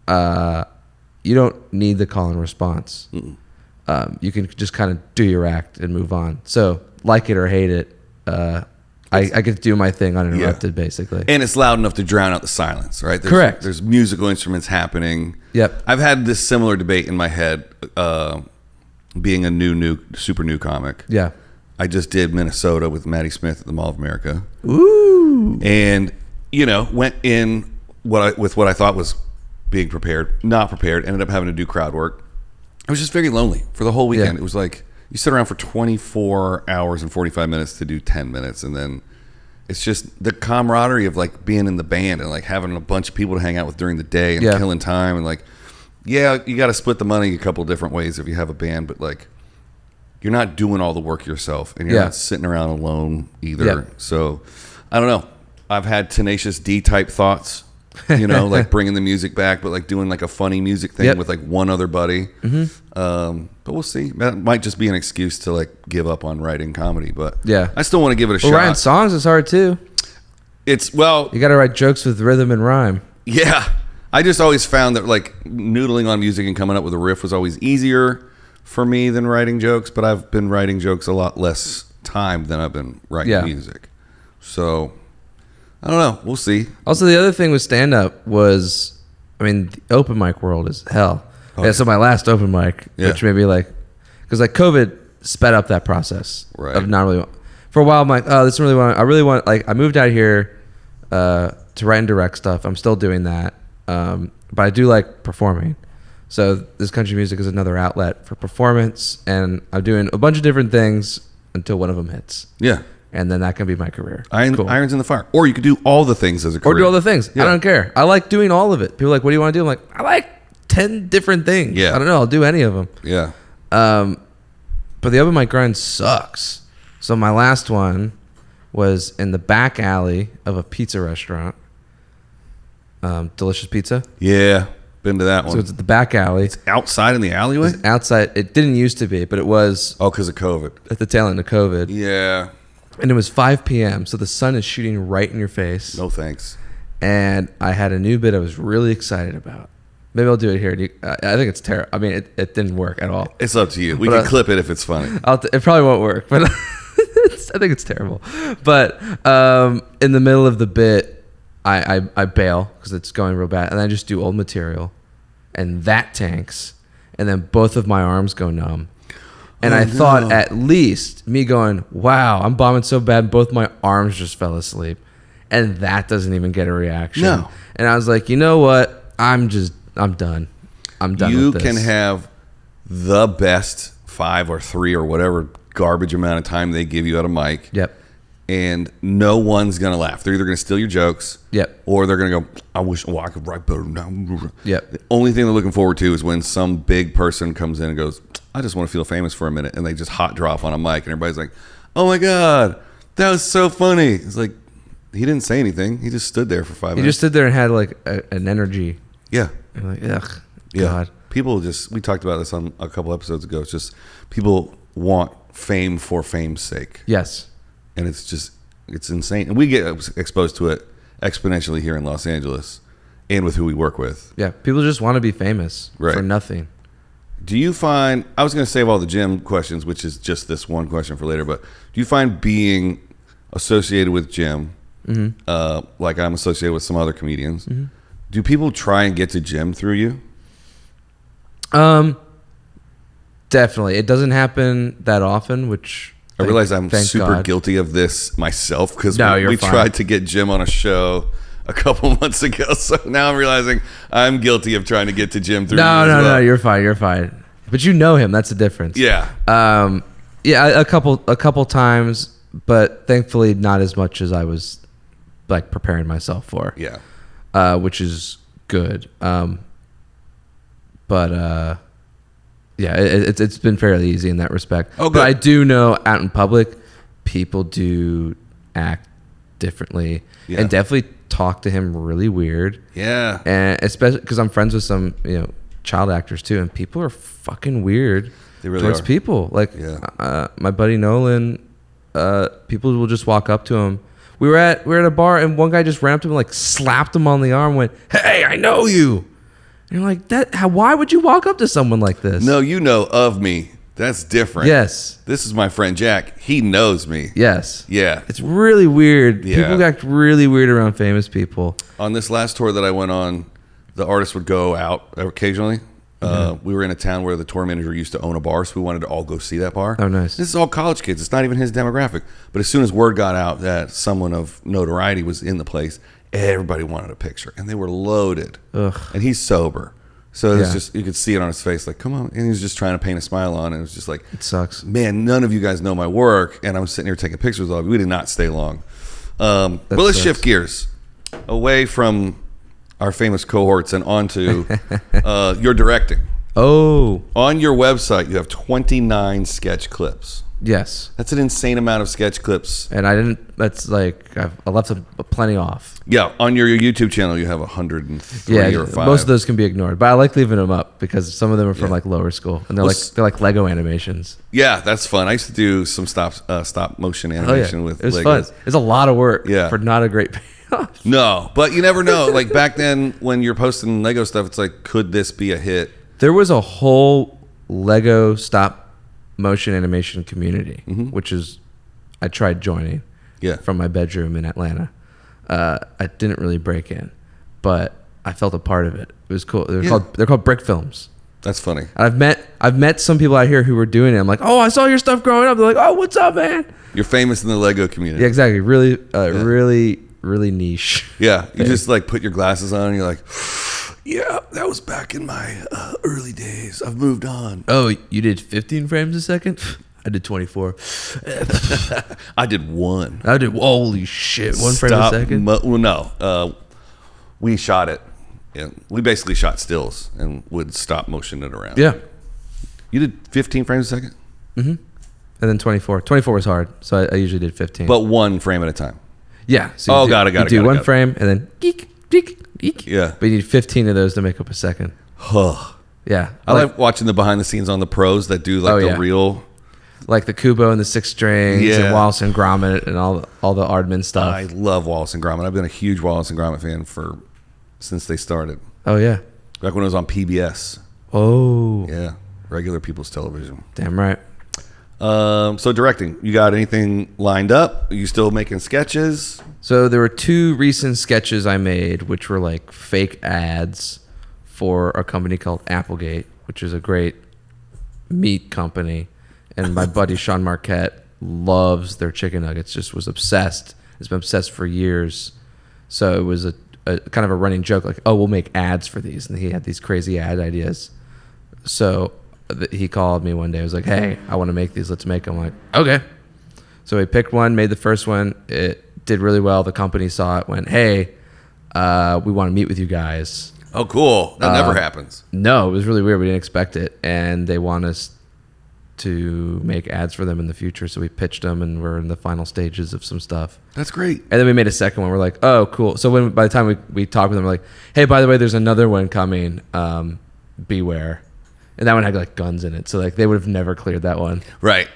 Speaker 2: you don't need the call and response. You can just kind of do your act and move on. So like it or hate it, I get to do my thing uninterrupted, basically. And it's loud enough to drown out the silence, right? Correct.
Speaker 1: There's musical instruments happening.
Speaker 2: Yep.
Speaker 1: I've had this similar debate in my head, being a super new comic.
Speaker 2: Yeah.
Speaker 1: I just did Minnesota with Maddie Smith at the Mall of America.
Speaker 2: Ooh.
Speaker 1: And, went in with what I thought was being prepared, not prepared, ended up having to do crowd work. It was just very lonely for the whole weekend. Yeah. It was like, you sit around for 24 hours and 45 minutes to do 10 minutes. And then it's just the camaraderie of like being in the band and like having a bunch of people to hang out with during the day and killing time. And like, yeah, you got to split the money a couple different ways if you have a band, but like, you're not doing all the work yourself, and you're not sitting around alone either. Yeah. So I don't know. I've had Tenacious D type thoughts, like bringing the music back, but like doing like a funny music thing with like one other buddy. Mm-hmm. But we'll see. That might just be an excuse to like give up on writing comedy, but I still want to give it a shot.
Speaker 2: Writing songs is hard too.
Speaker 1: You got
Speaker 2: to write jokes with rhythm and rhyme.
Speaker 1: Yeah. I just always found that like noodling on music and coming up with a riff was always easier for me than writing jokes, but I've been writing jokes a lot less time than I've been writing music. So I don't know. We'll see. Also,
Speaker 2: the other thing with stand-up was, the open mic world is hell. Okay. Yeah, so my last open mic, which made me like, because like COVID sped up that process of not really. For a while, I'm like, oh, this is really I really want. Like, I moved out here to write and direct stuff. I'm still doing that, but I do like performing. So this country music is another outlet for performance, and I'm doing a bunch of different things until one of them hits. Yeah. And then that can be my career.
Speaker 1: Irons in the fire. Or you could do all the things as a career.
Speaker 2: Or do all the things. Yeah. I don't care. I like doing all of it. People are like, what do you want to do? I'm like, I like 10 different things. Yeah. I don't know. I'll do any of them. Yeah. But the open mic grind sucks. So my last one was in the back alley of a pizza restaurant. Delicious Pizza.
Speaker 1: Yeah. Been to that one.
Speaker 2: So it's at the back alley.
Speaker 1: It's outside in the alleyway?
Speaker 2: It's outside. It didn't used to be, but it was.
Speaker 1: Oh, because of COVID.
Speaker 2: At the tail end of COVID.
Speaker 1: Yeah.
Speaker 2: And it was 5 p.m., so the sun is shooting right in your face.
Speaker 1: No thanks.
Speaker 2: And I had a new bit I was really excited about. Maybe I'll do it here. I think it's terrible. It didn't work at all.
Speaker 1: It's up to you. We can clip it if it's funny.
Speaker 2: It probably won't work, but I think it's terrible. But in the middle of the bit, I bail because it's going real bad, and I just do old material, and that tanks, and then both of my arms go numb. And I thought at least me going, wow, I'm bombing so bad, both my arms just fell asleep. And that doesn't even get a reaction.
Speaker 1: No.
Speaker 2: And I was like, you know what? I'm done. I'm done
Speaker 1: You
Speaker 2: with this.
Speaker 1: can have the best 5 or 3 or whatever garbage amount of time they give you at a mic.
Speaker 2: Yep.
Speaker 1: And no one's going to laugh. They're either going to steal your jokes.
Speaker 2: Yep.
Speaker 1: Or they're going to go, I could write better now.
Speaker 2: Yep.
Speaker 1: The only thing they're looking forward to is when some big person comes in and goes, I just want to feel famous for a minute. And they just hot drop on a mic. And everybody's like, oh my God, that was so funny. It's like, he didn't say anything. He just stood there for 5 minutes.
Speaker 2: He just stood there and had like an energy.
Speaker 1: Yeah.
Speaker 2: You're like, ugh,
Speaker 1: Yeah.
Speaker 2: God.
Speaker 1: People just, we talked about this on a couple episodes ago. It's just people want fame for fame's sake.
Speaker 2: Yes.
Speaker 1: And it's insane. And we get exposed to it exponentially here in Los Angeles and with who we work with.
Speaker 2: Yeah. People just want to be famous for nothing.
Speaker 1: Do you find, I was going to save all the Jim questions, which is just this one question for later, but do you find being associated with Jim, like I'm associated with some other comedians, do people try and get to Jim through you?
Speaker 2: Definitely. It doesn't happen that often, which
Speaker 1: I realize I'm super
Speaker 2: God.
Speaker 1: guilty of this myself because
Speaker 2: No,
Speaker 1: we
Speaker 2: fine.
Speaker 1: tried to get Jim on a show a couple months ago. So now I'm realizing I'm guilty of trying to get to Jim through you as well.
Speaker 2: No, you're fine. You're fine. But you know him. That's the difference.
Speaker 1: Yeah.
Speaker 2: Yeah, a couple times, but thankfully not as much as I was like preparing myself for.
Speaker 1: Yeah.
Speaker 2: Which is good. Yeah, it's been fairly easy in that respect.
Speaker 1: Oh, good.
Speaker 2: But I do know out in public, people do act differently and definitely talk to him really weird.
Speaker 1: Yeah.
Speaker 2: And especially because I'm friends with some, child actors too, and people are fucking weird
Speaker 1: They really
Speaker 2: towards
Speaker 1: are.
Speaker 2: people. Like my buddy Nolan, people will just walk up to him. We were at a bar and one guy just ran up to him, like slapped him on the arm, went, "Hey, I know you." And you're like, why would you walk up to someone like this?
Speaker 1: No, you know of me. That's different.
Speaker 2: Yes.
Speaker 1: This is my friend Jack. He knows me.
Speaker 2: Yes.
Speaker 1: Yeah.
Speaker 2: It's really weird.
Speaker 1: Yeah.
Speaker 2: People act really weird around famous people.
Speaker 1: On this last tour that I went on, the artists would go out occasionally. We were in a town where the tour manager used to own a bar, so we wanted to all go see that bar.
Speaker 2: Oh, nice.
Speaker 1: This is all college kids. It's not even his demographic. But as soon as word got out that someone of notoriety was in the place, everybody wanted a picture, and they were loaded.
Speaker 2: Ugh.
Speaker 1: And he's sober. So it was just, you could see it on his face, like, come on. And he was just trying to paint a smile on, and it was just like,
Speaker 2: It sucks.
Speaker 1: man, none of you guys know my work, and I'm sitting here taking pictures of you. We did not stay long. But let's shift gears away from our famous cohorts and onto your directing.
Speaker 2: Oh.
Speaker 1: On your website, you have 29 sketch clips.
Speaker 2: Yes.
Speaker 1: That's an insane amount of sketch clips.
Speaker 2: And I didn't, that's like, I left plenty off.
Speaker 1: Yeah, on your YouTube channel, you have 103 or 5.
Speaker 2: Most of those can be ignored, but I like leaving them up because some of them are from like lower school, and they're like Lego animations.
Speaker 1: Yeah, that's fun. I used to do some stop motion animation with
Speaker 2: it was
Speaker 1: Legos.
Speaker 2: fun. It's a lot of work for not a great payoff.
Speaker 1: No, but you never know. Like back then, when you're posting Lego stuff, it's like, could this be a hit?
Speaker 2: There was a whole Lego stop motion animation community, which is I tried joining from my bedroom in Atlanta. I didn't really break in, but I felt a part of it. It was cool. They're called Brick Films.
Speaker 1: That's funny.
Speaker 2: And I've met some people out here who were doing it. I'm like, oh, I saw your stuff growing up. They're like, oh, what's up, man?
Speaker 1: You're famous in the Lego community.
Speaker 2: Yeah, exactly. Really, really niche.
Speaker 1: Yeah, you just like put your glasses on and you're like, yeah, that was back in my early days. I've moved on.
Speaker 2: Oh, you did 15 frames a second? I did 24.
Speaker 1: I did 1.
Speaker 2: I did, holy shit, 1 frame a second?
Speaker 1: We shot it. Yeah, we basically shot stills and would stop motion it around.
Speaker 2: Yeah.
Speaker 1: You did 15 frames a second?
Speaker 2: Mm-hmm. And then 24. 24 was hard, so I usually did 15.
Speaker 1: But 1 frame at a time.
Speaker 2: Yeah. So you do one frame and then geek.
Speaker 1: Yeah.
Speaker 2: But you need 15 of those to make up a second.
Speaker 1: Huh.
Speaker 2: Yeah.
Speaker 1: I like watching the behind the scenes on the pros that do the real.
Speaker 2: Like the Kubo and the 6 strings and Wallace and Gromit and all the Aardman stuff.
Speaker 1: I love Wallace and Gromit. I've been a huge Wallace and Gromit fan since they started.
Speaker 2: Oh, yeah.
Speaker 1: Back when it was on PBS.
Speaker 2: Oh.
Speaker 1: Yeah. Regular people's television.
Speaker 2: Damn right.
Speaker 1: So directing, you got anything lined up? Are you still making sketches?
Speaker 2: So there were 2 recent sketches I made, which were like fake ads for a company called Applegate, which is a great meat company. And my buddy Sean Marquette loves their chicken nuggets, just was obsessed. Has been obsessed for years. So it was a kind of a running joke, like, oh, we'll make ads for these. And he had these crazy ad ideas. So he called me one day. I was like, hey, I want to make these. Let's make them. I'm like, okay. So we picked one, made the first one. It did really well. The company saw it, went, hey, we want to meet with you guys.
Speaker 1: Oh, cool. That never happens.
Speaker 2: No, it was really weird. We didn't expect it. And they want us to make ads for them in the future. So we pitched them, and we're in the final stages of some stuff.
Speaker 1: That's great.
Speaker 2: And then we made a second one. We're like, oh, cool. So by the time we talked with them, we're like, hey, by the way, there's another one coming. Beware. And that one had like guns in it. So like they would have never cleared that one.
Speaker 1: Right.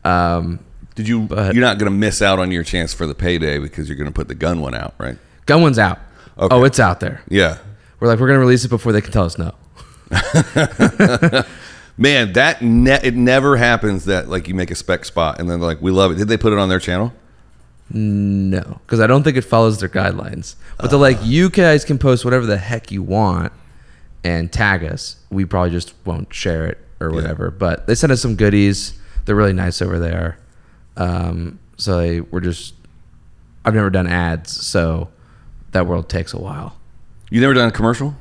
Speaker 1: You're not going to miss out on your chance for the payday because you're going to put the gun one out, right?
Speaker 2: Gun one's out.
Speaker 1: Okay.
Speaker 2: Oh, it's out there.
Speaker 1: Yeah.
Speaker 2: We're like, we're going to release it before they can tell us no.
Speaker 1: Man, it never happens that like you make a spec spot and then they're like, we love it. Did they put it on their channel?
Speaker 2: No, because I don't think it follows their guidelines. But they're like, you guys can post whatever the heck you want and tag us. We probably just won't share it or whatever. Yeah. But they sent us some goodies. They're really nice over there. So I've never done ads, so that world takes a while.
Speaker 1: You never done a commercial?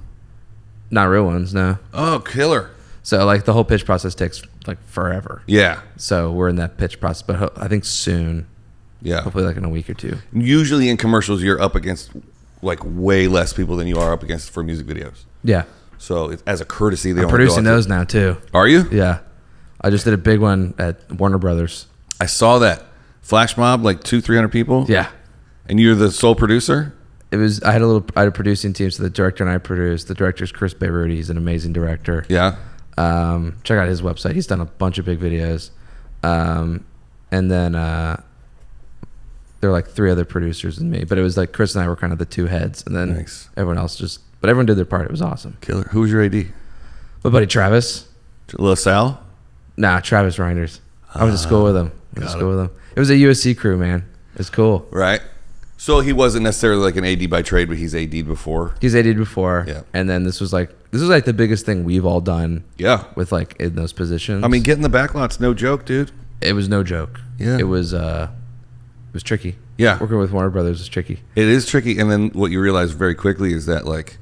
Speaker 2: Not real ones, no.
Speaker 1: Oh, killer.
Speaker 2: So like the whole pitch process takes like forever.
Speaker 1: Yeah.
Speaker 2: So we're in that pitch process, but I think soon.
Speaker 1: Yeah.
Speaker 2: Hopefully like in a week or 2.
Speaker 1: Usually in commercials, you're up against like way less people than you are up against for music videos.
Speaker 2: Yeah.
Speaker 1: So as a courtesy,
Speaker 2: I'm producing those now too.
Speaker 1: Are you?
Speaker 2: Yeah. I just did a big one at Warner Brothers.
Speaker 1: I saw that. Flash mob, like 200-300 people?
Speaker 2: Yeah.
Speaker 1: And you're the sole producer?
Speaker 2: I had a producing team, so the director and I produced. The director's Chris Beirudi. He's an amazing director.
Speaker 1: Yeah.
Speaker 2: Check out his website. He's done a bunch of big videos. And then there were like 3 other producers and me. But it was like Chris and I were kind of the 2 heads. And then everyone else but everyone did their part. It was awesome.
Speaker 1: Killer. Who was your AD?
Speaker 2: My buddy Travis.
Speaker 1: Little Sal?
Speaker 2: Nah, Travis Reinders. I went to school with him. It was a USC crew, man. It's cool.
Speaker 1: Right. So he wasn't necessarily like an AD by trade, but he's AD'd before.
Speaker 2: He's AD'd before.
Speaker 1: Yeah.
Speaker 2: And then this was like the biggest thing we've all done.
Speaker 1: Yeah.
Speaker 2: With like in those positions.
Speaker 1: I mean, getting the backlot's no joke, dude.
Speaker 2: It was no joke.
Speaker 1: Yeah.
Speaker 2: It was tricky.
Speaker 1: Yeah.
Speaker 2: Working with Warner Brothers is tricky.
Speaker 1: It is tricky. And then what you realize very quickly is that like,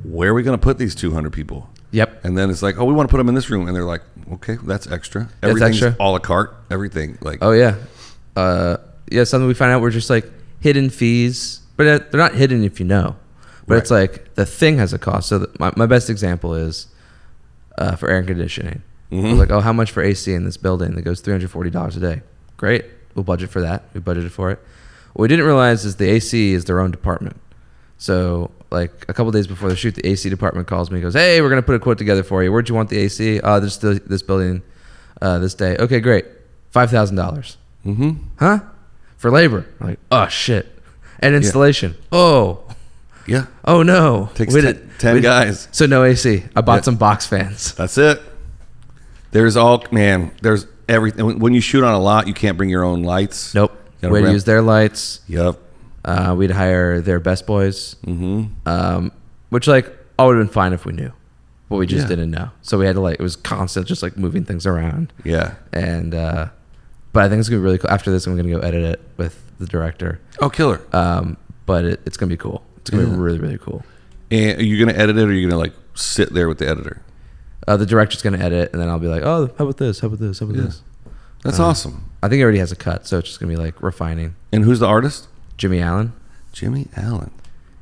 Speaker 1: where are we going to put these 200 people?
Speaker 2: Yep.
Speaker 1: And then it's like, oh, we want to put them in this room. And they're like, okay, that's extra. Everything's
Speaker 2: extra.
Speaker 1: a la carte. Everything. Like.
Speaker 2: Oh, yeah. Something we find out were just like hidden fees. But they're not hidden if you know. But It's like the thing has a cost. So my best example is for air conditioning. Mm-hmm. We're like, oh, how much for AC in this building? That goes $340 a day. Great. We'll budget for that. We budgeted for it. What we didn't realize is the AC is their own department. So like a couple days before the shoot, the AC department calls me and goes, hey, we're going to put a quote together for you. Where'd you want the AC? This building this day. Okay, great. $5,000.
Speaker 1: Mm-hmm.
Speaker 2: Huh? For labor. I'm like, oh, shit. And installation. Yeah. Oh.
Speaker 1: Yeah.
Speaker 2: Oh, no.
Speaker 1: Takes 10 guys.
Speaker 2: So no AC. I bought some box fans.
Speaker 1: That's it. There's everything. When you shoot on a lot, you can't bring your own lights.
Speaker 2: Nope. We'd use their lights.
Speaker 1: Yep.
Speaker 2: We'd hire their best boys.
Speaker 1: Mm-hmm.
Speaker 2: Which like all would have been fine if we knew. But we just didn't know. So we had to it was constant just like moving things around.
Speaker 1: Yeah.
Speaker 2: And but I think it's gonna be really cool. After this I'm gonna go edit it with the director.
Speaker 1: Oh, killer.
Speaker 2: But it's gonna be cool. It's gonna be really, really cool.
Speaker 1: And are you gonna edit it, or are you gonna like sit there with the editor?
Speaker 2: The director's gonna edit, and then I'll be like, oh, how about this? How about this? How about this?
Speaker 1: That's awesome.
Speaker 2: I think he already has a cut, so it's just gonna be like refining.
Speaker 1: And who's the artist?
Speaker 2: Jimmy Allen.
Speaker 1: Jimmy Allen.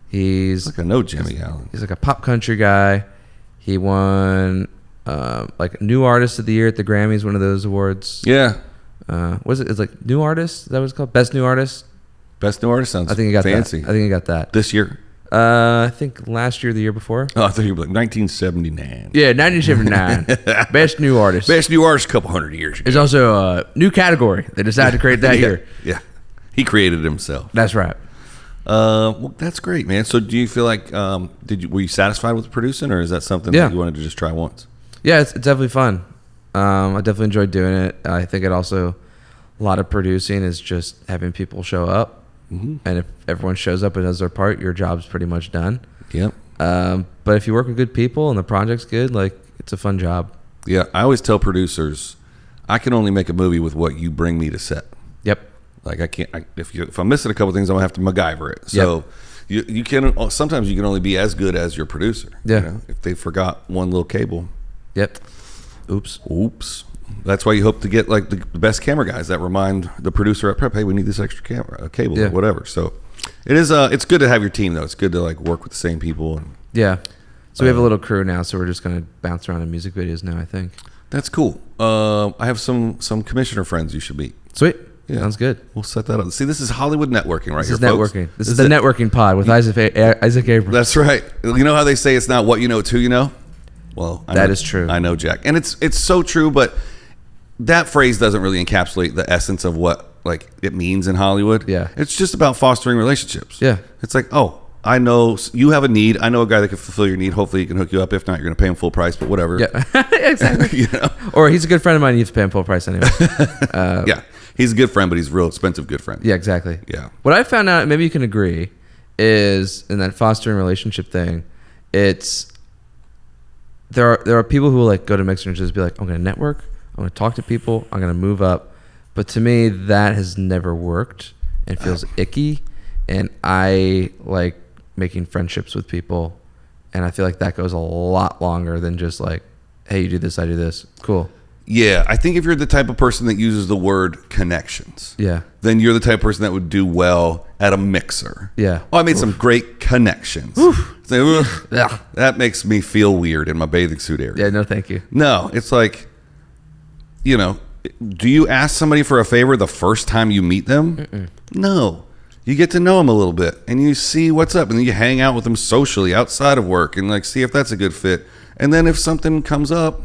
Speaker 2: He's
Speaker 1: like I know Jimmy Allen.
Speaker 2: He's like a pop country guy. He won like New Artist of the Year at the Grammys, one of those awards.
Speaker 1: Yeah.
Speaker 2: Was it? It's like New Artist. Is that what it's called? Best New Artist.
Speaker 1: Best New Artist sounds.
Speaker 2: I think he got
Speaker 1: fancy.
Speaker 2: that. I think he got that
Speaker 1: this year.
Speaker 2: I think last year, or the year before.
Speaker 1: Oh, I thought you were like 1979.
Speaker 2: Yeah, 1979. Best New Artist.
Speaker 1: Best New Artist, a couple hundred years ago.
Speaker 2: There's also a new category they decided to create that year.
Speaker 1: Yeah, he created it himself.
Speaker 2: That's right.
Speaker 1: Well, that's great, man. So, do you feel like were you satisfied with producing, or is that something that you wanted to just try once?
Speaker 2: Yeah, it's definitely fun. I definitely enjoyed doing it. I think it also, a lot of producing is just having people show up. Mm-hmm. And if everyone shows up and does their part, your job's pretty much done.
Speaker 1: Yep.
Speaker 2: But if you work with good people and the project's good, like, it's a fun job.
Speaker 1: Yeah, I always tell producers, I can only make a movie with what you bring me to set.
Speaker 2: Yep.
Speaker 1: Like I can't. If I'm missing a couple things, I'm gonna have to MacGyver it. So you can sometimes you can only be as good as your producer.
Speaker 2: Yeah.
Speaker 1: You know, if they forgot one little cable.
Speaker 2: Yep. Oops.
Speaker 1: That's why you hope to get like the best camera guys that remind the producer at prep, hey, we need this extra cable or whatever. So it is. It's good to have your team though. It's good to like work with the same people. And,
Speaker 2: yeah. So we have a little crew now, so we're just gonna bounce around in music videos now, I think.
Speaker 1: That's cool. I have some commissioner friends you should meet.
Speaker 2: Sweet.
Speaker 1: Yeah.
Speaker 2: Sounds good.
Speaker 1: We'll set that up. See, this is Hollywood networking right here,
Speaker 2: folks.
Speaker 1: Networking.
Speaker 2: This is the networking pod with Isaac Abrams.
Speaker 1: That's right. You know how they say it's not what you know, it's who you know? Well,
Speaker 2: that is true.
Speaker 1: I know, Jack. And it's so true, but that phrase doesn't really encapsulate the essence of what like it means in Hollywood.
Speaker 2: Yeah.
Speaker 1: It's just about fostering relationships.
Speaker 2: Yeah.
Speaker 1: It's like, oh, I know you have a need. I know a guy that can fulfill your need. Hopefully he can hook you up. If not, you're going to pay him full price, but whatever.
Speaker 2: Yeah, exactly.
Speaker 1: You know?
Speaker 2: Or he's a good friend of mine. You have to pay him full price anyway.
Speaker 1: Yeah. He's a good friend, but he's a real expensive good friend.
Speaker 2: Yeah, exactly.
Speaker 1: Yeah.
Speaker 2: What I found out, maybe you can agree, is in that fostering relationship thing, it's there are people who will like go to mixer and just be like, I'm going to network, I'm going to talk to people, I'm going to move up. But to me, that has never worked and feels icky. And I like making friendships with people, and I feel like that goes a lot longer than just like, hey, you do this, I do this. Cool.
Speaker 1: Yeah, I think if you're the type of person that uses the word connections, then you're the type of person that would do well at a mixer.
Speaker 2: Yeah.
Speaker 1: Oh, I made some great connections. That makes me feel weird in my bathing suit area.
Speaker 2: Yeah, no, thank you.
Speaker 1: No, it's like, you know, do you ask somebody for a favor the first time you meet them? Mm-mm. No. You get to know them a little bit, and you see what's up, and then you hang out with them socially outside of work, and like see if that's a good fit. And then if something comes up,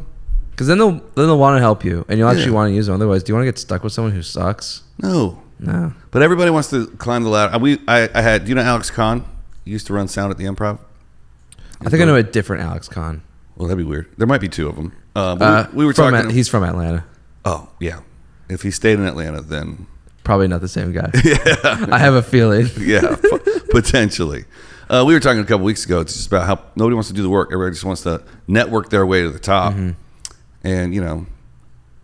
Speaker 2: because then they'll want to help you, and you'll actually want to use them. Otherwise, do you want to get stuck with someone who sucks?
Speaker 1: No. But everybody wants to climb the ladder. I had, you know, Alex Kahn? He used to run sound at the Improv.
Speaker 2: I think I know a different Alex Kahn.
Speaker 1: Well, that'd be weird. There might be two of them. We were talking.
Speaker 2: He's from Atlanta.
Speaker 1: Oh yeah. If he stayed in Atlanta, then
Speaker 2: probably not the same guy. Yeah. I have a feeling.
Speaker 1: Yeah, potentially. We were talking a couple weeks ago. It's just about how nobody wants to do the work. Everybody just wants to network their way to the top. Mm-hmm. And, you know,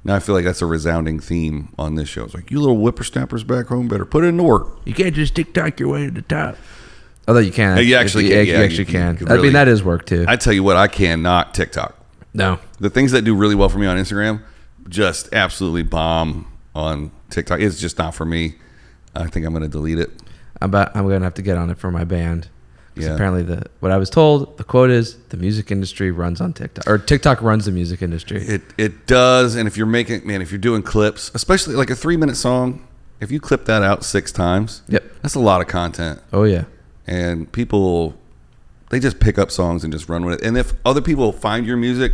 Speaker 1: now I feel like that's a resounding theme on this show. It's like, you little whippersnappers back home better put in the work.
Speaker 2: You can't just TikTok your way to the top. Although you can.
Speaker 1: You actually can.
Speaker 2: You actually can. I mean, that is work, too.
Speaker 1: I tell you what, I cannot TikTok.
Speaker 2: No.
Speaker 1: The things that do really well for me on Instagram just absolutely bomb on TikTok. It's just not for me. I think I'm going to delete it.
Speaker 2: I'm going to have to get on it for my band. Yeah. Apparently, what I was told, the quote is, the music industry runs on TikTok, or TikTok runs the music industry.
Speaker 1: It does, and if you're if you're doing clips, especially like a 3-minute song, if you clip that out 6 times, that's a lot of content.
Speaker 2: Oh yeah,
Speaker 1: and people, they just pick up songs and just run with it. And if other people find your music,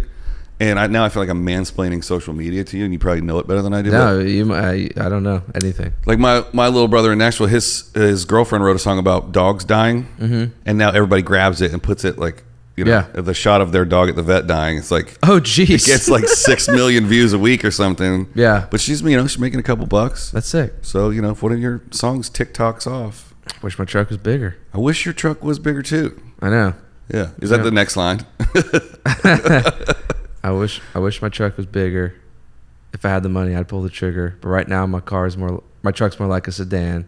Speaker 1: and I feel like I'm mansplaining social media to you, and you probably know it better than I do.
Speaker 2: No, I don't know anything.
Speaker 1: Like my little brother in Nashville, his girlfriend wrote a song about dogs dying, mm-hmm. and now everybody grabs it and puts it like, you know, the shot of their dog at the vet dying. It's like,
Speaker 2: oh geez,
Speaker 1: it gets like 6 million views a week or something.
Speaker 2: Yeah,
Speaker 1: but she's making a couple bucks.
Speaker 2: That's sick.
Speaker 1: So if one of your songs TikToks off,
Speaker 2: wish my truck was bigger.
Speaker 1: I wish your truck was bigger too.
Speaker 2: I know.
Speaker 1: Yeah, is that the next line?
Speaker 2: I wish my truck was bigger. If I had the money, I'd pull the trigger. But right now, my truck's more like a sedan.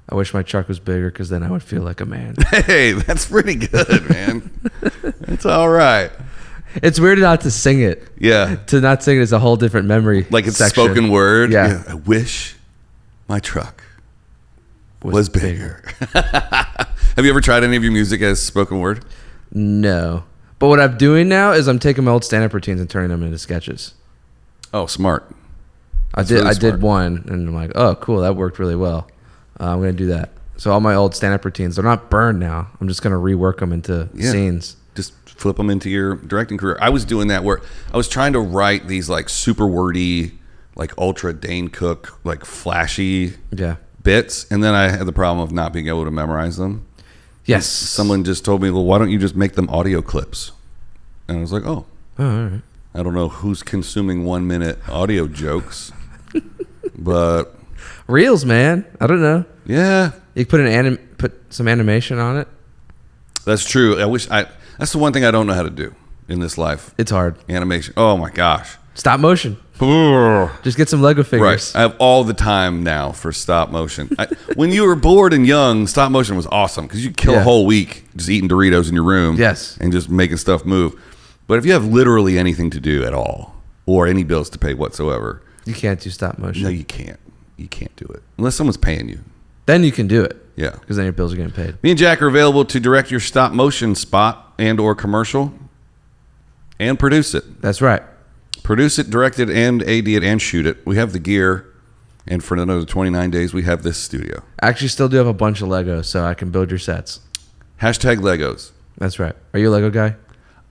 Speaker 2: I wish my truck was bigger because then I would feel like a man.
Speaker 1: Hey, that's pretty good, man. That's all right.
Speaker 2: It's weird not to sing it.
Speaker 1: Yeah.
Speaker 2: To not sing it is a whole different memory.
Speaker 1: Like it's
Speaker 2: section.
Speaker 1: Spoken word.
Speaker 2: Yeah.
Speaker 1: I wish my truck was bigger. Have you ever tried any of your music as spoken word?
Speaker 2: No. But what I'm doing now is I'm taking my old stand-up routines and turning them into sketches.
Speaker 1: Oh, smart.
Speaker 2: I did one, and I'm like, oh, cool, that worked really well. I'm going to do that. So all my old stand-up routines, they're not burned now. I'm just going to rework them into scenes.
Speaker 1: Just flip them into your directing career. I was doing that where I was trying to write these like super wordy, like ultra Dane Cook, like flashy bits, and then I had the problem of not being able to memorize them.
Speaker 2: Yes.
Speaker 1: Someone just told me, well, why don't you just make them audio clips? And I was like, oh,
Speaker 2: all right.
Speaker 1: I don't know who's consuming 1 minute audio jokes, but
Speaker 2: Reels, man. I don't know.
Speaker 1: Yeah,
Speaker 2: you can put some animation on it.
Speaker 1: That's true. That's the one thing I don't know how to do in this life.
Speaker 2: It's hard.
Speaker 1: Animation. Oh my gosh.
Speaker 2: Stop motion. Just get some Lego figures.
Speaker 1: Right. I have all the time now for stop motion. When you were bored and young, stop motion was awesome because you could kill a whole week just eating Doritos in your room.
Speaker 2: Yes.
Speaker 1: And just making stuff move. But if you have literally anything to do at all or any bills to pay whatsoever,
Speaker 2: you can't do stop motion.
Speaker 1: No, you can't. You can't do it unless someone's paying you.
Speaker 2: Then you can do it.
Speaker 1: Yeah.
Speaker 2: Because then your bills are getting paid.
Speaker 1: Me and Jack are available to direct your stop motion spot and or commercial and produce it.
Speaker 2: That's right.
Speaker 1: Produce it, direct it, and AD it, and shoot it. We have the gear, and for another 29 days, we have this studio.
Speaker 2: I actually still do have a bunch of Legos, so I can build your sets.
Speaker 1: Hashtag Legos.
Speaker 2: That's right. Are you a Lego guy?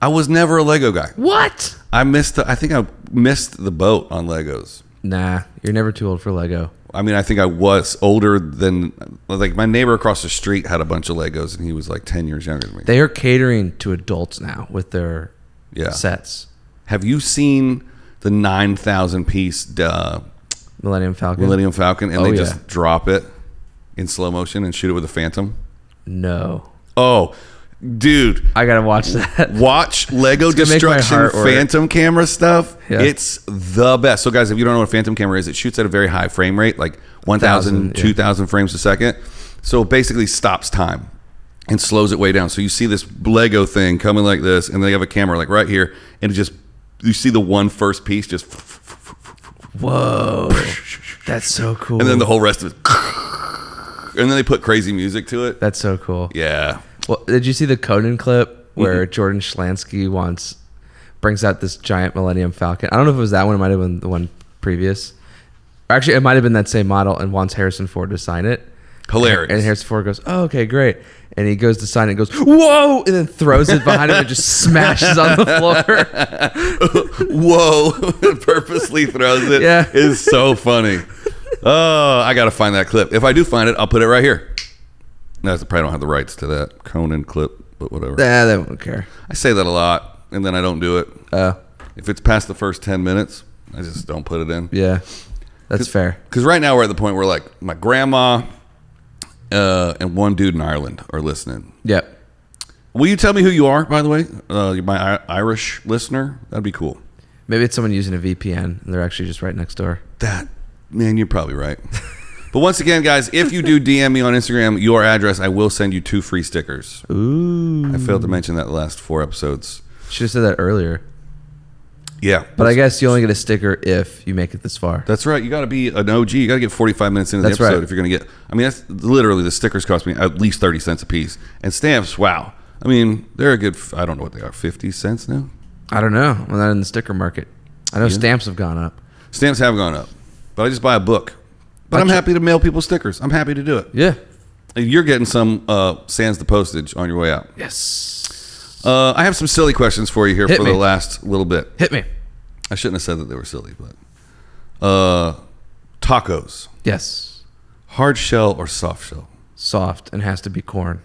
Speaker 1: I was never a Lego guy.
Speaker 2: What?
Speaker 1: I think I missed the boat on Legos.
Speaker 2: Nah, you're never too old for Lego.
Speaker 1: I mean, I think I was older than, like, my neighbor across the street had a bunch of Legos, and he was like 10 years younger than me.
Speaker 2: They are catering to adults now with their sets.
Speaker 1: Have you seen the 9,000 piece
Speaker 2: Millennium Falcon?
Speaker 1: And they just drop it in slow motion and shoot it with a Phantom?
Speaker 2: No.
Speaker 1: Oh, dude.
Speaker 2: I got to watch that.
Speaker 1: Watch Lego Destruction Phantom camera stuff. Yeah. It's the best. So, guys, if you don't know what a Phantom camera is, it shoots at a very high frame rate, like 1,000, 2,000 frames a second. So it basically stops time and slows it way down. So you see this Lego thing coming like this, and they have a camera like right here, and it just, you see the one first piece just,
Speaker 2: whoa, that's so cool.
Speaker 1: And then the whole rest of it, and then they put crazy music to it.
Speaker 2: That's so cool.
Speaker 1: Yeah.
Speaker 2: Well, did you see the Conan clip where Jordan Schlansky brings out this giant Millennium Falcon? I don't know if it was that one. It might have been the one previous. Actually, it might have been that same model, and wants Harrison Ford to sign it.
Speaker 1: Hilarious.
Speaker 2: And Harrison Ford goes, "Oh, okay, great." And he goes to sign it and goes, "Whoa!" And then throws it behind him and just smashes on the floor.
Speaker 1: Whoa. Purposely throws it.
Speaker 2: Yeah.
Speaker 1: It's so funny. Oh, I got to find that clip. If I do find it, I'll put it right here. No, I probably don't have the rights to that Conan clip, but whatever.
Speaker 2: Nah, they won't care.
Speaker 1: I say that a lot, and then I don't do it. If it's past the first 10 minutes, I just don't put it in.
Speaker 2: Yeah, that's fair.
Speaker 1: Because right now we're at the point where, like, my grandma and one dude in Ireland are listening.
Speaker 2: Yep.
Speaker 1: Will you tell me who you are, by the way? You're my Irish listener? That'd be cool.
Speaker 2: Maybe it's someone using a VPN, and they're actually just right next door.
Speaker 1: Man, you're probably right. But once again, guys, if you do DM me on Instagram your address, I will send you 2 free stickers.
Speaker 2: Ooh.
Speaker 1: I failed to mention that the last 4 episodes.
Speaker 2: Should have said that earlier.
Speaker 1: Yeah.
Speaker 2: But I guess you only get a sticker if you make it this far.
Speaker 1: That's right. You got to be an OG. You got to get 45 minutes into the episode if you're going to get... I mean, that's literally, the stickers cost me at least 30 cents a piece. And stamps, wow. I mean, they're a good... I don't know what they are. 50 cents now?
Speaker 2: I don't know. I'm not in the sticker market. I know stamps have gone up.
Speaker 1: Stamps have gone up. But I just buy a book. But I'm happy to mail people stickers. I'm happy to do it.
Speaker 2: Yeah.
Speaker 1: You're getting some sans the postage on your way out.
Speaker 2: Yes.
Speaker 1: I have some silly questions for you here
Speaker 2: Hit
Speaker 1: for
Speaker 2: me.
Speaker 1: the last little bit.
Speaker 2: Hit me.
Speaker 1: I shouldn't have said that they were silly, but tacos.
Speaker 2: Yes.
Speaker 1: Hard shell or soft shell?
Speaker 2: Soft, and has to be corn.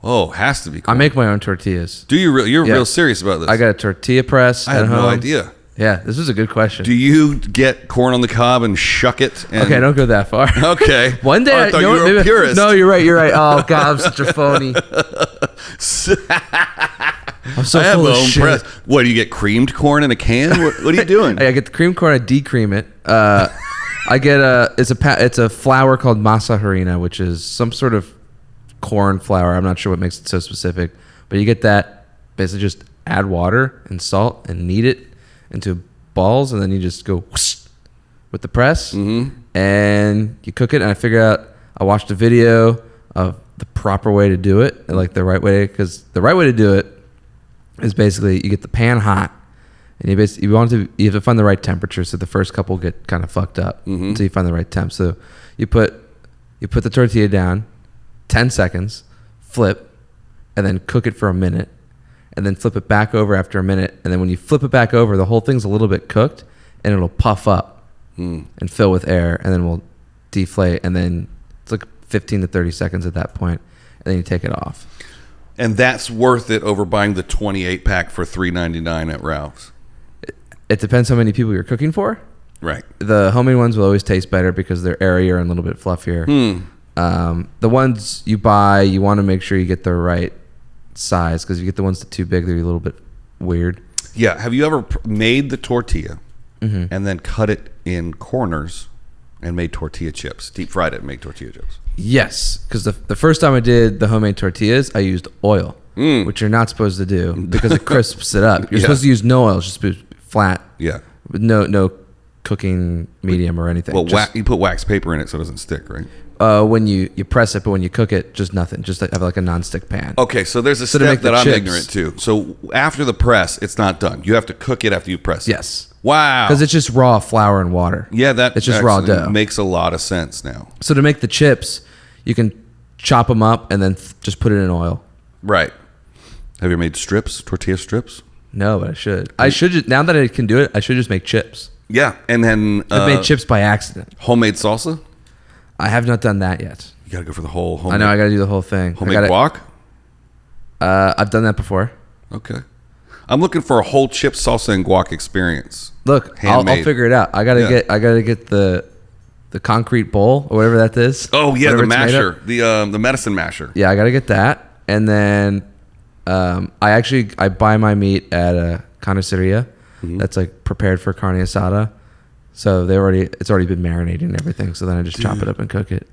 Speaker 1: Oh, has to be corn.
Speaker 2: I make my own tortillas.
Speaker 1: Do you really? You're real serious about this?
Speaker 2: I got a tortilla press
Speaker 1: I had no idea.
Speaker 2: Yeah, this is a good question.
Speaker 1: Do you get corn on the cob and shuck it? And...
Speaker 2: Okay, don't go that far.
Speaker 1: Okay.
Speaker 2: One day
Speaker 1: I thought you were a purist.
Speaker 2: No, you're right. Oh, God, I'm such a phony. I'm so full of shit.
Speaker 1: Press. What, do you get creamed corn in a can? What are you doing?
Speaker 2: I get the cream corn. I decream it. I get it's a flour called masa harina, which is some sort of corn flour. I'm not sure what makes it so specific, but you get that. Basically, just add water and salt and knead it into balls, and then you just go whoosh with the press, and you cook it. And I watched a video of the proper way to do it, and like the right way, because the right way to do it is basically you get the pan hot, and you have to find the right temperature. So the first couple get kind of fucked up until you find the right temp. So you put the tortilla down, 10 seconds, flip, and then cook it for a minute. And then flip it back over after a minute. And then when you flip it back over, the whole thing's a little bit cooked, and it'll puff up and fill with air, and then we'll deflate. And then it's like 15 to 30 seconds at that point, and then you take it off. And
Speaker 1: that's worth it over buying the 28 pack for $3.99 at Ralph's.
Speaker 2: It depends how many people you're cooking for.
Speaker 1: Right.
Speaker 2: The homemade ones will always taste better because they're airier and a little bit fluffier. The ones you buy, you want to make sure you get the right size, because if you get the ones that are too big, they're a little bit weird.
Speaker 1: Yeah. Have you ever made the tortilla and then cut it in corners and made tortilla chips? Deep fried it and made tortilla chips.
Speaker 2: Yes, because the first time I did the homemade tortillas, I used oil, which you're not supposed to do because it crisps it up. You're supposed to use no oil, it's just be flat.
Speaker 1: Yeah.
Speaker 2: With no cooking medium or anything.
Speaker 1: Well, you put wax paper in it so it doesn't stick, right?
Speaker 2: When you press it, but when you cook it, just nothing. Just have like a nonstick pan.
Speaker 1: Okay, so there's a step that I'm ignorant to. So after the press, it's not done. You have to cook it after you press it.
Speaker 2: Yes.
Speaker 1: Wow.
Speaker 2: Because it's just raw flour and water.
Speaker 1: Yeah,
Speaker 2: it's just raw dough.
Speaker 1: Makes a lot of sense now.
Speaker 2: So to make the chips, you can chop them up and then just put it in oil.
Speaker 1: Right. Have you ever made tortilla strips?
Speaker 2: No, but I should. Now that I can do it, I should just make chips.
Speaker 1: Yeah, and then
Speaker 2: I made chips by accident.
Speaker 1: Homemade salsa?
Speaker 2: I have not done that yet.
Speaker 1: You gotta go for the whole homemade.
Speaker 2: I know, I gotta do the whole thing.
Speaker 1: Homemade guac?
Speaker 2: I've done that before.
Speaker 1: Okay. I'm looking for a whole chip salsa and guac experience.
Speaker 2: Look, I'll figure it out. I gotta get the concrete bowl or whatever that is.
Speaker 1: Oh yeah, the masher, the medicine masher.
Speaker 2: Yeah, I gotta get that, and then I buy my meat at a carniceria that's like prepared for carne asada. So it's already been marinated and everything. So then I just chop it up and cook it.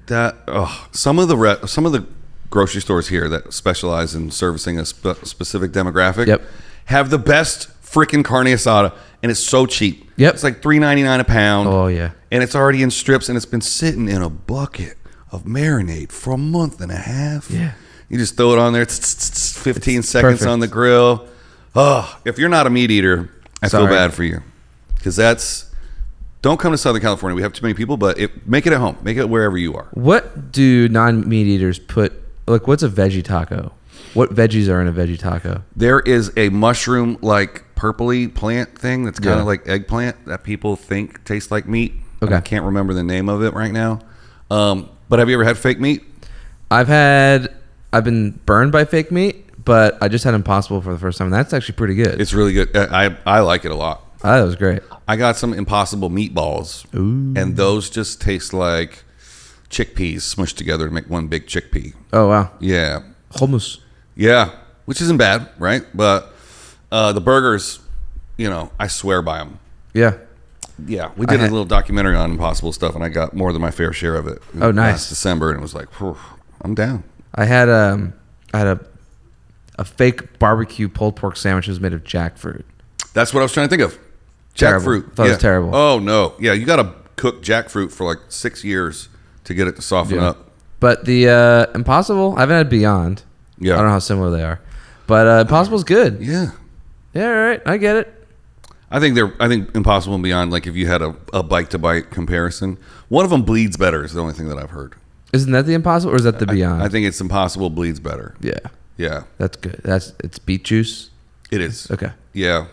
Speaker 1: Some of the grocery stores here that specialize in servicing a specific demographic have the best freaking carne asada, and it's so cheap.
Speaker 2: Yep.
Speaker 1: It's like $3.99 a pound.
Speaker 2: Oh yeah.
Speaker 1: And it's already in strips, and it's been sitting in a bucket of marinade for a month and a half.
Speaker 2: Yeah.
Speaker 1: You just throw it on there. 15 seconds perfect. On the grill. Oh, if you're not a meat eater, I feel bad for you, because don't come to Southern California. We have too many people, but make it at home. Make it wherever you are.
Speaker 2: What do non-meat eaters put? Like, what's a veggie taco? What veggies are in a veggie taco?
Speaker 1: There is a mushroom-like purpley plant thing that's kind of like eggplant that people think tastes like meat. Okay. I can't remember the name of it right now. But have you ever had fake meat?
Speaker 2: I've been burned by fake meat, but I just had Impossible for the first time. That's actually pretty good.
Speaker 1: It's really good. I like it a lot.
Speaker 2: Oh, that was great.
Speaker 1: I got some Impossible meatballs, and those just taste like chickpeas smushed together to make one big chickpea.
Speaker 2: Oh, wow.
Speaker 1: Yeah.
Speaker 2: Hummus.
Speaker 1: Yeah, which isn't bad, right? But the burgers, I swear by them.
Speaker 2: Yeah.
Speaker 1: Yeah, we did a little documentary on Impossible stuff, and I got more than my fair share of it.
Speaker 2: Oh, nice.
Speaker 1: Last December, and it was like, I'm down.
Speaker 2: I had a fake barbecue pulled pork sandwich that was made of jackfruit.
Speaker 1: That's what I was trying to think of. Jackfruit.
Speaker 2: I thought it was terrible.
Speaker 1: Oh, no. Yeah, you got to cook jackfruit for like 6 years to get it to soften up.
Speaker 2: But the Impossible, I haven't had Beyond. Yeah. I don't know how similar they are. But Impossible's good.
Speaker 1: Yeah.
Speaker 2: Yeah, all right. I get it.
Speaker 1: I think Impossible and Beyond, like if you had a bite-to-bite comparison, one of them bleeds better is the only thing that I've heard.
Speaker 2: Isn't that the Impossible, or is that the Beyond?
Speaker 1: I think it's Impossible bleeds better.
Speaker 2: Yeah.
Speaker 1: Yeah.
Speaker 2: That's good. It's beet juice?
Speaker 1: It is.
Speaker 2: Okay.
Speaker 1: Yeah.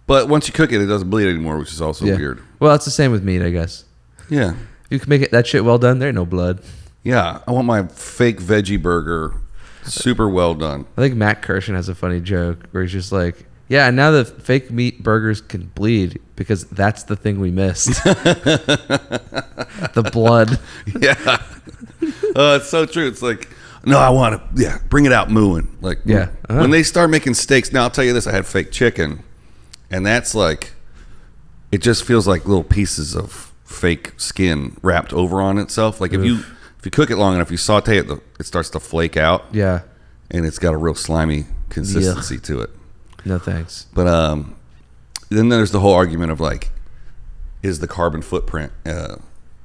Speaker 1: But once you cook it, it doesn't bleed anymore, which is also weird.
Speaker 2: Well, it's the same with meat, I guess.
Speaker 1: Yeah.
Speaker 2: You can make that shit well done, there ain't no blood.
Speaker 1: Yeah. I want my fake veggie burger super well done.
Speaker 2: I think Matt Kirshen has a funny joke where he's just like, yeah, and now the fake meat burgers can bleed because that's the thing we missed. The blood.
Speaker 1: Yeah. It's so true. It's like, no, I want to, bring it out mooing. Like, when they start making steaks, now I'll tell you this, I had fake chicken, and that's like, it just feels like little pieces of fake skin wrapped over on itself. Like if you cook it long enough, you saute it, it starts to flake out.
Speaker 2: Yeah.
Speaker 1: And it's got a real slimy consistency to it.
Speaker 2: No thanks.
Speaker 1: But then there's the whole argument of like, is the carbon footprint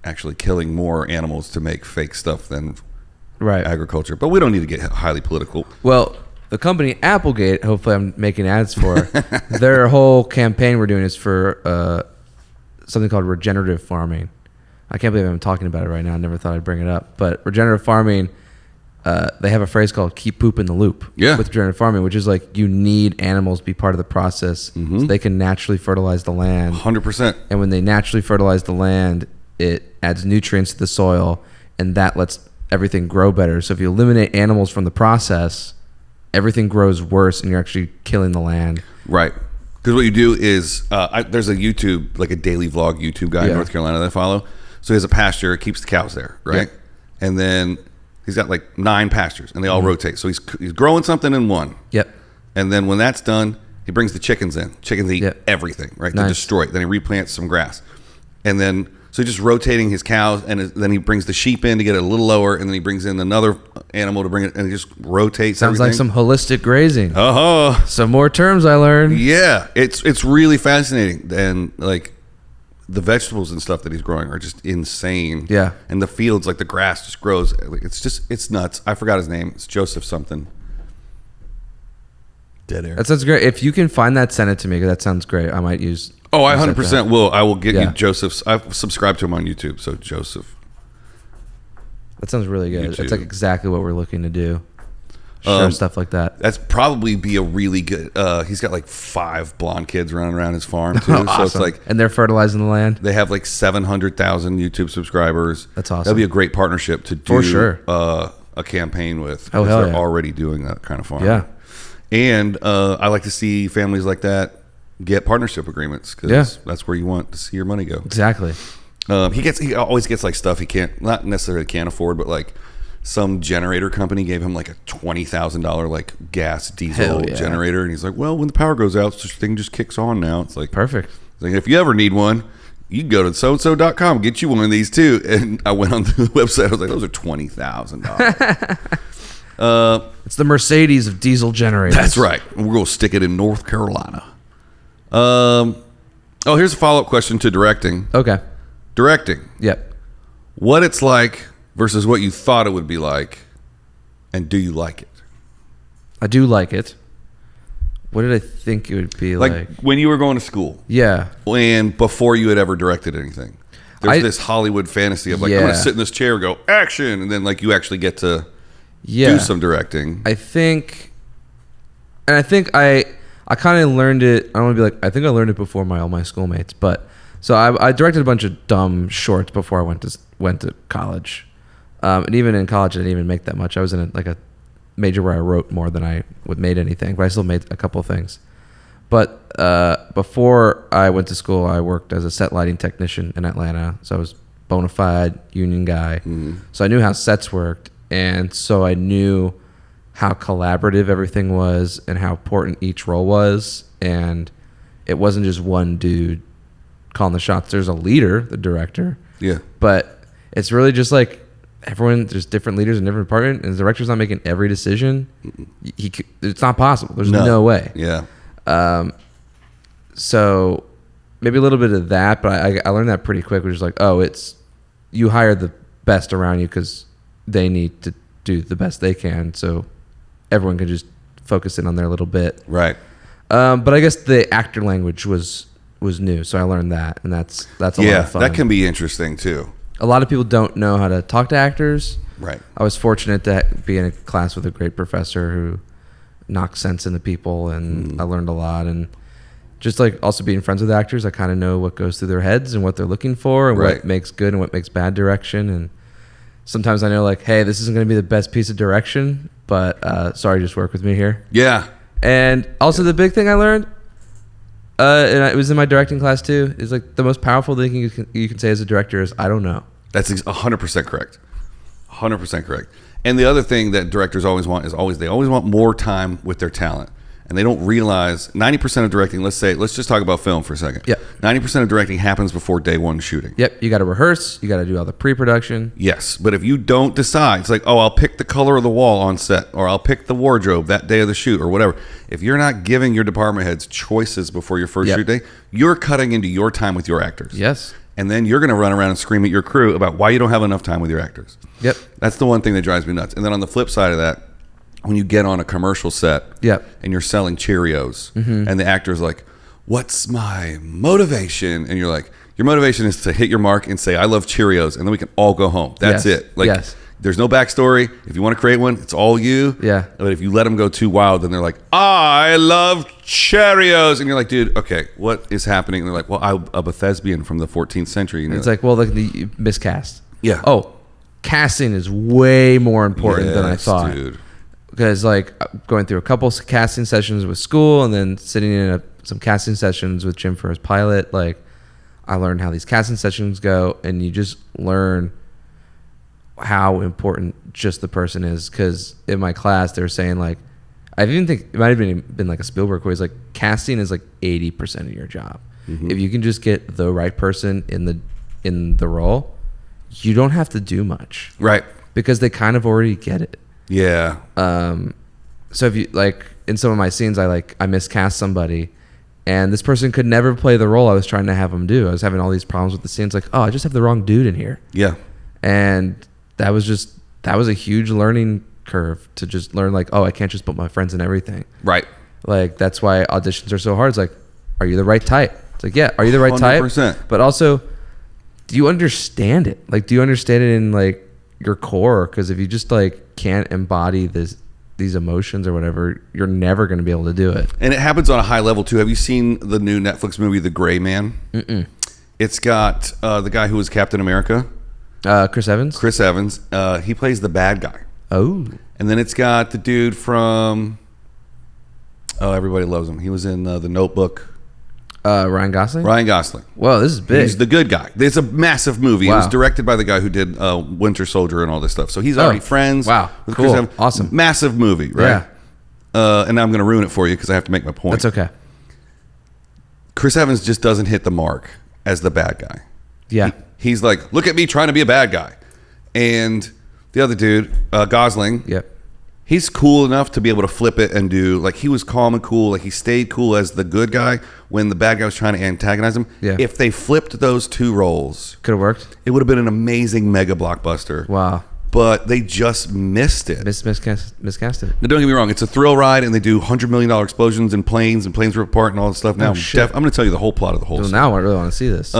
Speaker 1: actually killing more animals to make fake stuff than agriculture? But we don't need to get highly political.
Speaker 2: Well, the company Applegate, hopefully I'm making ads for, their whole campaign we're doing is for something called regenerative farming. I can't believe I'm talking about it right now. I never thought I'd bring it up. But regenerative farming, they have a phrase called keep poop in the loop with regenerative farming, which is like you need animals to be part of the process so they can naturally fertilize the land.
Speaker 1: 100%.
Speaker 2: And when they naturally fertilize the land, it adds nutrients to the soil, and that lets everything grow better. So if you eliminate animals from the process, everything grows worse, and you're actually killing the land.
Speaker 1: Right. Because what you do is, there's a YouTube, like a daily vlog YouTube guy in North Carolina that I follow. So he has a pasture, keeps the cows there, right? Yep. And then he's got like 9 pastures, and they all rotate. So he's growing something in one.
Speaker 2: Yep.
Speaker 1: And then when that's done, he brings the chickens in. Chickens eat everything, right? Nice. To destroy it. Then he replants some grass. And then, so just rotating his cows, and then he brings the sheep in to get it a little lower, and then he brings in another animal to bring it, and he just rotates
Speaker 2: Sounds
Speaker 1: everything.
Speaker 2: like some holistic grazing.
Speaker 1: Uh-huh.
Speaker 2: Some more terms I learned.
Speaker 1: Yeah. It's really fascinating. And like, the vegetables and stuff that he's growing are just insane.
Speaker 2: Yeah.
Speaker 1: And the fields, like the grass just grows. It's nuts. I forgot his name. It's Joseph something. Dead air.
Speaker 2: That sounds great. If you can find that, send it to me, because that sounds great. I might use...
Speaker 1: Oh, I 100% will. I will get you Joseph's. I've subscribed to him on YouTube, so Joseph.
Speaker 2: That sounds really good.
Speaker 1: YouTube.
Speaker 2: That's like exactly what we're looking to do. Show stuff like that.
Speaker 1: That's probably be a really good... he's got like 5 blonde kids running around his farm, too.
Speaker 2: Awesome.
Speaker 1: So it's like...
Speaker 2: And they're fertilizing the land?
Speaker 1: They have like 700,000 YouTube subscribers.
Speaker 2: That's awesome.
Speaker 1: That'd be a great partnership to do
Speaker 2: for sure.
Speaker 1: A campaign with.
Speaker 2: Oh, hell
Speaker 1: they're already doing that kind of farming.
Speaker 2: Yeah.
Speaker 1: And I like to see families like that get partnership agreements, because that's where you want to see your money go.
Speaker 2: Exactly.
Speaker 1: He always gets like stuff he not necessarily can't afford, but like some generator company gave him like a $20,000 like gas diesel generator, and he's like, well, when the power goes out, this thing just kicks on now. It's like
Speaker 2: perfect.
Speaker 1: Like, if you ever need one, you can go to soandso.com, get you one of these too. And I went on the website, I was like, those are $20,000.
Speaker 2: It's the Mercedes of diesel generators.
Speaker 1: That's right. We're going to stick it in North Carolina. Here's a follow-up question to directing.
Speaker 2: Okay.
Speaker 1: Directing.
Speaker 2: Yep.
Speaker 1: What it's like versus what you thought it would be like, and do you like it?
Speaker 2: I do like it. What did I think it would be like?
Speaker 1: When you were going to school.
Speaker 2: Yeah.
Speaker 1: And before you had ever directed anything. There's this Hollywood fantasy of like, I'm going to sit in this chair and go, action, and then like you actually get to do some directing.
Speaker 2: I think I kind of learned it. I don't want to be like, I think I learned it before all my schoolmates, but so I directed a bunch of dumb shorts before I went to college, and even in college I didn't even make that much. I was in a major where I wrote more than I made anything, but I still made a couple of things. But before I went to school, I worked as a set lighting technician in Atlanta, so I was bona fide union guy. So I knew how sets worked, and so I knew how collaborative everything was and how important each role was, and it wasn't just one dude calling the shots. There's a leader, the director, but it's really just like there's different leaders in different departments, and the director's not making every decision. It's not possible. There's no way. So maybe a little bit of that, but I learned that pretty quick, which is like, it's you hire the best around you because they need to do the best they can, so everyone can just focus in on their little bit.
Speaker 1: Right.
Speaker 2: But I guess the actor language was new, so I learned that, and that's a lot of fun.
Speaker 1: That can be interesting too.
Speaker 2: A lot of people don't know how to talk to actors.
Speaker 1: Right.
Speaker 2: I was fortunate to be in a class with a great professor who knocked sense into people, and I learned a lot. And just like also being friends with actors, I kind of know what goes through their heads and what they're looking for, and what makes good and what makes bad direction. And sometimes I know like, hey, this isn't going to be the best piece of direction, but sorry, just work with me here.
Speaker 1: Yeah.
Speaker 2: And also the big thing I learned, and it was in my directing class too, is like the most powerful thing you can say as a director is, I don't know. That's
Speaker 1: 100% correct. 100% correct. And the other thing that directors always want is they always want more time with their talent. And they don't realize 90% of directing, let's just talk about film for a second.
Speaker 2: Yep.
Speaker 1: 90% of directing happens before day one shooting.
Speaker 2: Yep. You got to rehearse. You got to do all the pre-production.
Speaker 1: Yes. But if you don't decide, it's like, I'll pick the color of the wall on set, or I'll pick the wardrobe that day of the shoot, or whatever. If you're not giving your department heads choices before your first shoot day, you're cutting into your time with your actors.
Speaker 2: Yes.
Speaker 1: And then you're going to run around and scream at your crew about why you don't have enough time with your actors.
Speaker 2: Yep.
Speaker 1: That's the one thing that drives me nuts. And then on the flip side of that, when you get on a commercial set and you're selling Cheerios and the actor's like, what's my motivation? And you're like, your motivation is to hit your mark and say, I love Cheerios, and then we can all go home. That's it. Like, there's no backstory. If you want to create one, it's all you.
Speaker 2: Yeah.
Speaker 1: But if you let them go too wild, then they're like, I love Cheerios. And you're like, dude, okay, what is happening? And they're like, well, I'm a thespian from the 14th century. And
Speaker 2: it's like, well, the miscast.
Speaker 1: Yeah.
Speaker 2: Oh, casting is way more important than I thought.
Speaker 1: Dude.
Speaker 2: Because like going through a couple casting sessions with school, and then sitting in some casting sessions with Jim for his pilot. Like, I learned how these casting sessions go, and you just learn how important just the person is. Because in my class, they were saying, like, I even think it might have been like a Spielberg where he's like, casting is like 80% of your job. If you can just get the right person in the role, you don't have to do much,
Speaker 1: right?
Speaker 2: Because they kind of already get it.
Speaker 1: Yeah.
Speaker 2: So if you like in some of my scenes, I miscast somebody, and this person could never play the role I was trying to have them do. I was having all these problems with the scenes, like, oh, I just have the wrong dude in here.
Speaker 1: Yeah.
Speaker 2: And that was a huge learning curve to just learn, like, oh, I can't just put my friends in everything.
Speaker 1: Right.
Speaker 2: Like, that's why auditions are so hard. It's like, are you the right type? It's like, yeah, are you the right
Speaker 1: 100%.
Speaker 2: type? But also, do you understand it? Like, do you understand it in like your core? Because if you just like can't embody these emotions or whatever, you're never going to be able to do it.
Speaker 1: And it happens on a high level too. Have you seen the new Netflix movie, The Gray Man? Mm-mm. It's got the guy who was Captain America.
Speaker 2: Chris Evans?
Speaker 1: Chris Evans. He plays the bad guy.
Speaker 2: Oh.
Speaker 1: And then it's got the dude from... Oh, everybody loves him. He was in The Notebook.
Speaker 2: Ryan Gosling?
Speaker 1: Ryan Gosling.
Speaker 2: Whoa, this is big.
Speaker 1: He's the good guy. It's a massive movie.
Speaker 2: Wow.
Speaker 1: It was directed by the guy who did Winter Soldier and all this stuff. So he's already friends.
Speaker 2: Wow.
Speaker 1: With
Speaker 2: Cool.
Speaker 1: Chris Evans.
Speaker 2: Awesome.
Speaker 1: Massive movie, right? Yeah. And I'm going to ruin it for you because I have to make my point.
Speaker 2: That's okay.
Speaker 1: Chris Evans just doesn't hit the mark as the bad guy.
Speaker 2: Yeah.
Speaker 1: He's like, look at me trying to be a bad guy. And the other dude, Gosling,
Speaker 2: Yep.
Speaker 1: he's cool enough to be able to flip it and do, like, he was calm and cool. Like, he stayed cool as the good guy when the bad guy was trying to antagonize him.
Speaker 2: Yeah.
Speaker 1: If they flipped those two roles,
Speaker 2: Could have worked.
Speaker 1: it would have been an amazing mega blockbuster.
Speaker 2: Wow.
Speaker 1: But they just missed it.
Speaker 2: Miscast it.
Speaker 1: Now, don't get me wrong. It's a thrill ride, and they do $100 million explosions and planes rip apart and all this stuff. Now,
Speaker 2: shit.
Speaker 1: I'm going to tell you the whole plot of the whole
Speaker 2: So
Speaker 1: story.
Speaker 2: now I really want to see this.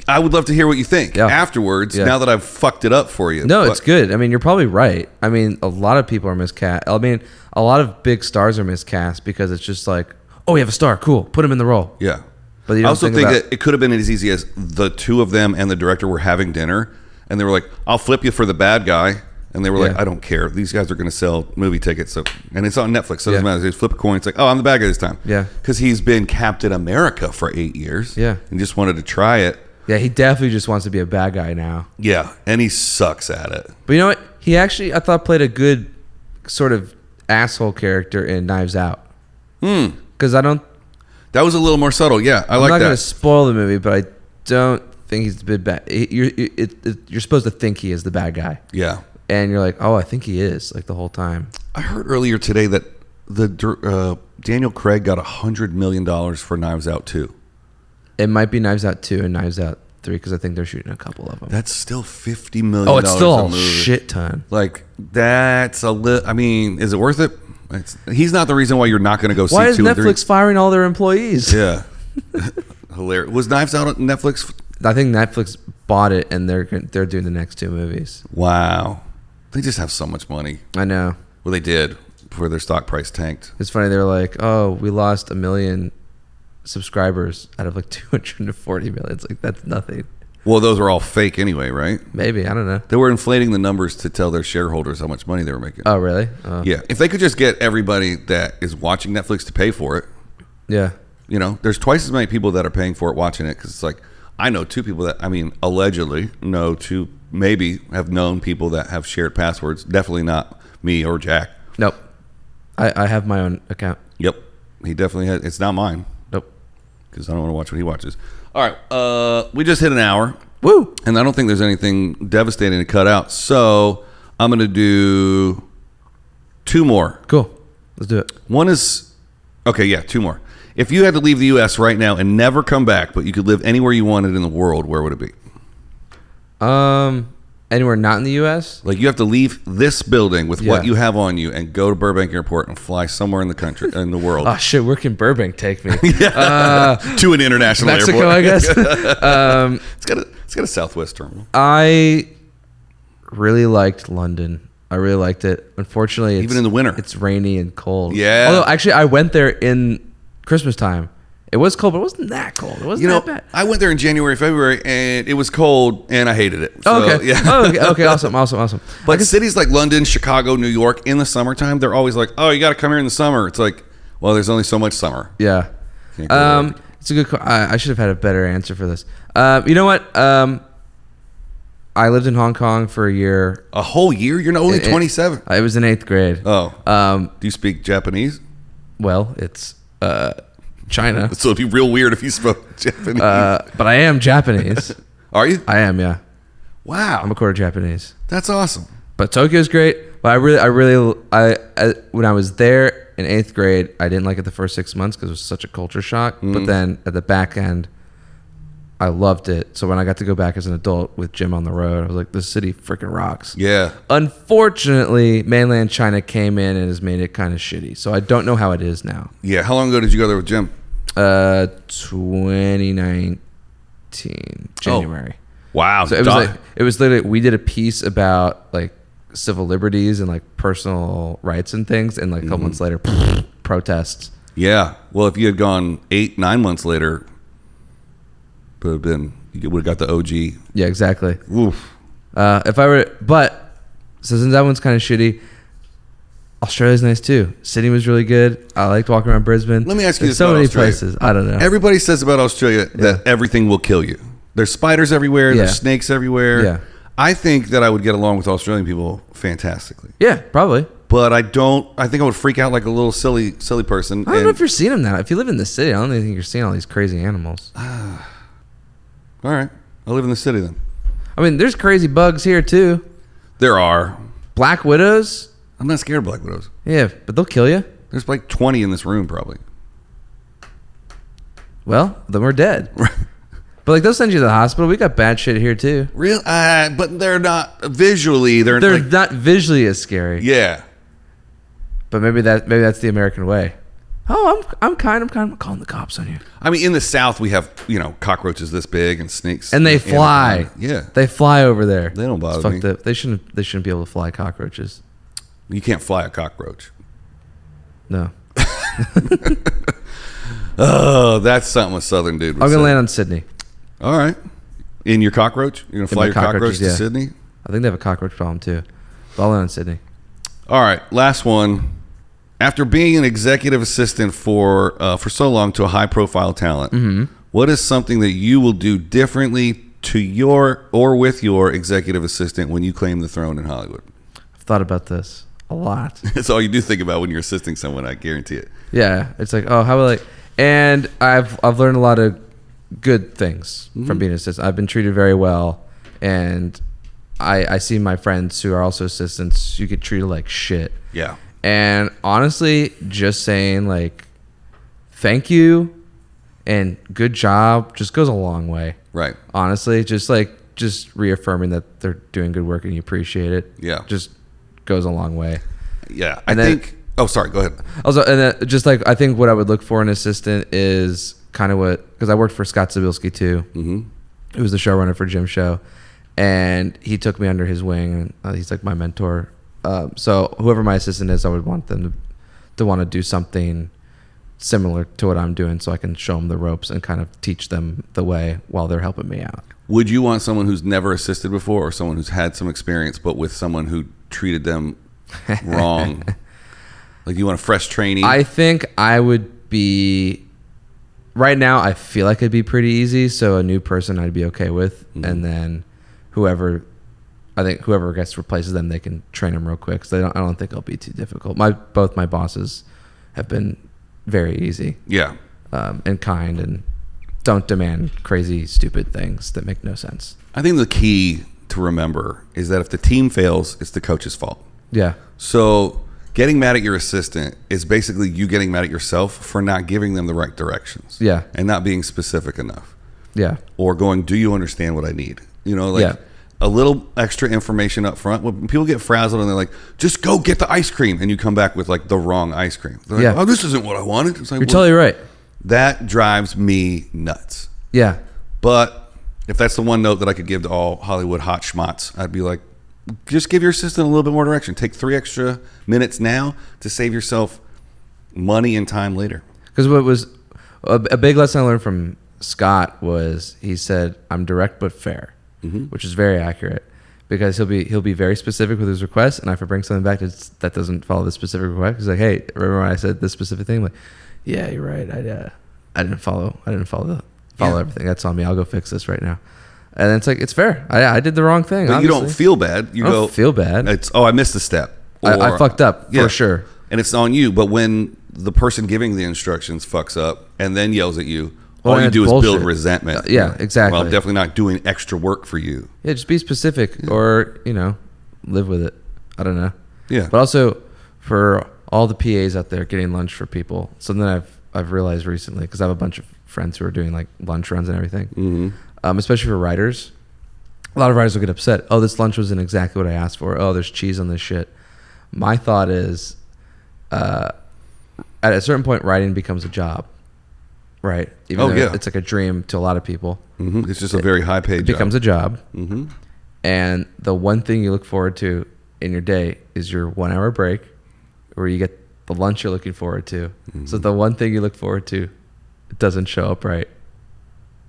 Speaker 1: I would love to hear what you think afterwards,
Speaker 2: Yeah.
Speaker 1: now that I've fucked it up for you.
Speaker 2: No,
Speaker 1: But-
Speaker 2: it's good. I mean, you're probably right. I mean, a lot of people are miscast. I mean, a lot of big stars are miscast because it's just like, oh, we have a star. Cool. Put him in the role.
Speaker 1: Yeah.
Speaker 2: But you
Speaker 1: I
Speaker 2: don't
Speaker 1: also think
Speaker 2: about-
Speaker 1: that it could have been as easy as the two of them and the director were having dinner, and they were like, I'll flip you for the bad guy. And they were like,
Speaker 2: Yeah.
Speaker 1: I don't care. These guys are going to sell movie tickets. So, and it's on Netflix, so it doesn't
Speaker 2: Yeah.
Speaker 1: matter. They just flip a coin. It's like, oh, I'm the bad guy this time.
Speaker 2: Yeah.
Speaker 1: Because he's been Captain America for 8 years.
Speaker 2: Yeah.
Speaker 1: And just wanted to try it.
Speaker 2: Yeah, he definitely just wants to be a bad guy now.
Speaker 1: Yeah. And he sucks at it.
Speaker 2: But you know what? He actually, I thought, played a good sort of asshole character in Knives Out. Because I don't...
Speaker 1: That was a little more subtle. Yeah, I
Speaker 2: I'm
Speaker 1: like
Speaker 2: not going to
Speaker 1: that.
Speaker 2: spoil the movie, but I don't think he's the bad... You're supposed to think he is the bad guy.
Speaker 1: Yeah.
Speaker 2: And you're like, oh, I think he is, like, the whole time.
Speaker 1: I heard earlier today that the Daniel Craig got $100 million for Knives Out 2.
Speaker 2: It might be Knives Out 2 and Knives Out 3 because I think they're shooting a couple of them.
Speaker 1: That's still $50 million.
Speaker 2: Oh, it's still
Speaker 1: a
Speaker 2: a
Speaker 1: movie.
Speaker 2: shit ton.
Speaker 1: Like, that's I mean, is it worth it? He's not the reason why you're not going to go see
Speaker 2: Why is
Speaker 1: 2 and 3.
Speaker 2: Netflix firing all their employees?
Speaker 1: Yeah. Hilarious. Was Knives Out on Netflix?
Speaker 2: I think Netflix bought it and they're doing the next 2 movies.
Speaker 1: Wow. They just have so much money.
Speaker 2: I know.
Speaker 1: Well, they did before their stock price tanked.
Speaker 2: It's funny. They're like, oh, we lost 1 million subscribers out of like 240 million. It's like, that's nothing.
Speaker 1: Well, those are all fake anyway, right?
Speaker 2: Maybe. I don't know.
Speaker 1: They were inflating the numbers to tell their shareholders how much money they were making.
Speaker 2: Oh, really? Oh.
Speaker 1: Yeah. If they could just get everybody that is watching Netflix to pay for it,
Speaker 2: Yeah.
Speaker 1: you know, there's twice as many people that are paying for it watching it because it's like, I know 2 people that, I mean, allegedly know 2, maybe have known people that have shared passwords. Definitely not me or Jack.
Speaker 2: Nope. I have my own account.
Speaker 1: Yep. He definitely has. It's not mine
Speaker 2: Nope.
Speaker 1: because I don't want to watch what he watches. All right. We just hit an hour.
Speaker 2: Woo!
Speaker 1: And I don't think there's anything devastating to cut out. So I'm going to do 2 more.
Speaker 2: Cool. Let's do it.
Speaker 1: One is, okay, yeah, 2 more. If you had to leave the U.S. right now and never come back, but you could live anywhere you wanted in the world, where would it be?
Speaker 2: Anywhere not in the U.S.?
Speaker 1: Like you have to leave this building with what
Speaker 2: Yeah.
Speaker 1: you have on you and go to Burbank Airport and fly somewhere in the country, in the world.
Speaker 2: Oh, shit. Where can Burbank take me?
Speaker 1: To an international
Speaker 2: Mexico,
Speaker 1: airport.
Speaker 2: I guess.
Speaker 1: It's got a Southwest terminal.
Speaker 2: I really liked London. I really liked it. Unfortunately,
Speaker 1: Even in the winter.
Speaker 2: it's rainy and cold.
Speaker 1: Yeah.
Speaker 2: Although, actually, I went there in Christmas time. It was cold, but it wasn't that cold. It wasn't that bad.
Speaker 1: I went there in January, February, and it was cold, and I hated it.
Speaker 2: Oh,
Speaker 1: So,
Speaker 2: okay.
Speaker 1: Yeah.
Speaker 2: Oh, okay. Awesome.
Speaker 1: But cities like London, Chicago, New York, in the summertime, they're always like, oh, you got to come here in the summer. It's like, well, there's only so much summer.
Speaker 2: Yeah.
Speaker 1: Can't go to work.
Speaker 2: It's a good. I should have had a better answer for this. You know what? I lived in Hong Kong for a year.
Speaker 1: A whole year? You're only 27.
Speaker 2: I was in 8th grade.
Speaker 1: Oh. Do you speak Japanese?
Speaker 2: Well, it's China.
Speaker 1: So it'd be real weird if you spoke Japanese.
Speaker 2: But I am Japanese.
Speaker 1: Are you?
Speaker 2: I am, yeah.
Speaker 1: Wow.
Speaker 2: I'm a quarter Japanese.
Speaker 1: That's awesome.
Speaker 2: But Tokyo's great. But when I was there in 8th grade, I didn't like it the first 6 months because it was such a culture shock. But then at the back end, I loved it. So when I got to go back as an adult with Jim on the road, I was like, this city freaking rocks.
Speaker 1: Yeah.
Speaker 2: Unfortunately, mainland China came in and has made it kind of shitty. So I don't know how it is now.
Speaker 1: Yeah. How long ago did you go there with Jim?
Speaker 2: 2019, January.
Speaker 1: Oh. Wow.
Speaker 2: So it was literally, we did a piece about like civil liberties and like personal rights and things, and like a couple months later, protests.
Speaker 1: Yeah. Well, if you had gone 8-9 months later, would have been, you would have got the OG.
Speaker 2: Yeah, exactly.
Speaker 1: Oof.
Speaker 2: So since that one's kind of shitty, Australia's nice too. Sydney was really good. I liked walking around Brisbane.
Speaker 1: Let me ask you this
Speaker 2: so
Speaker 1: about
Speaker 2: many
Speaker 1: Australia.
Speaker 2: places. I don't know.
Speaker 1: Everybody says about Australia that everything will kill you. There's spiders everywhere.
Speaker 2: Yeah.
Speaker 1: There's snakes everywhere.
Speaker 2: Yeah.
Speaker 1: I think that I would get along with Australian people fantastically.
Speaker 2: Yeah, probably.
Speaker 1: But I think I would freak out like a little silly person.
Speaker 2: I don't know if you're seeing them now. If you live in the city, I don't think you're seeing all these crazy animals.
Speaker 1: All right. I'll live in the city then.
Speaker 2: I mean, there's crazy bugs here too.
Speaker 1: There are.
Speaker 2: Black widows.
Speaker 1: I'm not scared of black widows.
Speaker 2: Yeah, but they'll kill you.
Speaker 1: There's like 20 in this room probably.
Speaker 2: Well, then we're dead. But like they'll send you to the hospital. We got bad shit here too.
Speaker 1: Real, but they're not visually. They're like,
Speaker 2: not visually as scary.
Speaker 1: Yeah.
Speaker 2: But maybe that's the American way. Oh, I'm kind of calling the cops on you.
Speaker 1: I mean, in the South we have cockroaches this big and snakes,
Speaker 2: and they fly.
Speaker 1: Yeah,
Speaker 2: they fly over there.
Speaker 1: They don't bother me.
Speaker 2: They shouldn't be able to fly cockroaches.
Speaker 1: You can't fly a cockroach.
Speaker 2: No.
Speaker 1: Oh, that's something a Southern dude would
Speaker 2: I'm gonna
Speaker 1: say.
Speaker 2: land on Sydney.
Speaker 1: All right. In your cockroach? You're gonna fly your cockroach to
Speaker 2: yeah.
Speaker 1: Sydney?
Speaker 2: I think they have a cockroach problem too. But I'll land on Sydney.
Speaker 1: All right, last one. After being an executive assistant for so long to a high-profile talent, what is something that you will do differently to your or with your executive assistant when you claim the throne in Hollywood?
Speaker 2: I've thought about this a lot.
Speaker 1: That's all you do think about when you're assisting someone. I guarantee it.
Speaker 2: Yeah, it's like, oh, how will I? And I've learned a lot of good things from being an assistant. I've been treated very well, and I see my friends who are also assistants. You get treated like shit.
Speaker 1: Yeah.
Speaker 2: And honestly, just saying like, thank you and good job just goes a long way.
Speaker 1: Right.
Speaker 2: Honestly, just reaffirming that they're doing good work and you appreciate it.
Speaker 1: Yeah.
Speaker 2: Just goes a long way.
Speaker 1: Yeah.
Speaker 2: And
Speaker 1: I think. Oh, sorry. Go ahead.
Speaker 2: Also, and then just like I think what I would look for in an assistant is kind of because I worked for Scott Zabilski too. Mm-hmm. He was the showrunner for Jim's show, and he took me under his wing. He's like my mentor. So whoever my assistant is, I would want them to want to do something similar to what I'm doing, so I can show them the ropes and kind of teach them the way while they're helping me out.
Speaker 1: Would you want someone who's never assisted before, or someone who's had some experience but with someone who treated them wrong? Like you want a fresh trainee?
Speaker 2: I think I would be. Right now, I feel like it'd be pretty easy. So a new person I'd be okay with, and then whoever gets replaces them, they can train them real quick. So I don't think it'll be too difficult. Both my bosses have been very easy.
Speaker 1: Yeah.
Speaker 2: And kind, and don't demand crazy, stupid things that make no sense.
Speaker 1: I think the key to remember is that if the team fails, it's the coach's fault.
Speaker 2: Yeah.
Speaker 1: So getting mad at your assistant is basically you getting mad at yourself for not giving them the right directions.
Speaker 2: Yeah.
Speaker 1: And not being specific enough.
Speaker 2: Yeah.
Speaker 1: Or going, do you understand what I need? A little extra information up front. When people get frazzled and they're like, just go get the ice cream. And you come back with like the wrong ice cream. They're like, oh, this isn't what I wanted. It's like,
Speaker 2: You're totally right.
Speaker 1: That drives me nuts.
Speaker 2: Yeah.
Speaker 1: But if that's the one note that I could give to all Hollywood hot schmots, I'd be like, just give your assistant a little bit more direction. Take 3 extra minutes now to save yourself money and time later.
Speaker 2: Because what was a big lesson I learned from Scott was he said, I'm direct but fair, which is very accurate, because he'll be very specific with his requests. And if I bring something back that doesn't follow the specific request, he's like, hey, remember when I said this specific thing? I'm like, yeah, you're right. I didn't follow everything. That's on me. I'll go fix this right now. And it's like, it's fair. I did the wrong thing.
Speaker 1: But
Speaker 2: obviously.
Speaker 1: You don't feel bad. You don't
Speaker 2: feel bad.
Speaker 1: It's, I missed a step.
Speaker 2: I fucked up for sure.
Speaker 1: And it's on you. But when the person giving the instructions fucks up and then yells at you, all you do is build resentment.
Speaker 2: Yeah, exactly.
Speaker 1: Well, I'm definitely not doing extra work for you.
Speaker 2: Yeah, just be specific or, live with it. I don't know.
Speaker 1: Yeah.
Speaker 2: But also for all the PAs out there getting lunch for people, something I've realized recently, because I have a bunch of friends who are doing like lunch runs and everything, especially for writers. A lot of writers will get upset. Oh, this lunch wasn't exactly what I asked for. Oh, there's cheese on this shit. My thought is, at a certain point, writing becomes a job, right? Even though it's like a dream to a lot of people.
Speaker 1: Mm-hmm. It's just a very high paid job.
Speaker 2: It becomes a job.
Speaker 1: Mm-hmm.
Speaker 2: And the one thing you look forward to in your day is your 1 hour break where you get the lunch you're looking forward to. Mm-hmm. So the one thing you look forward to, it doesn't show up right.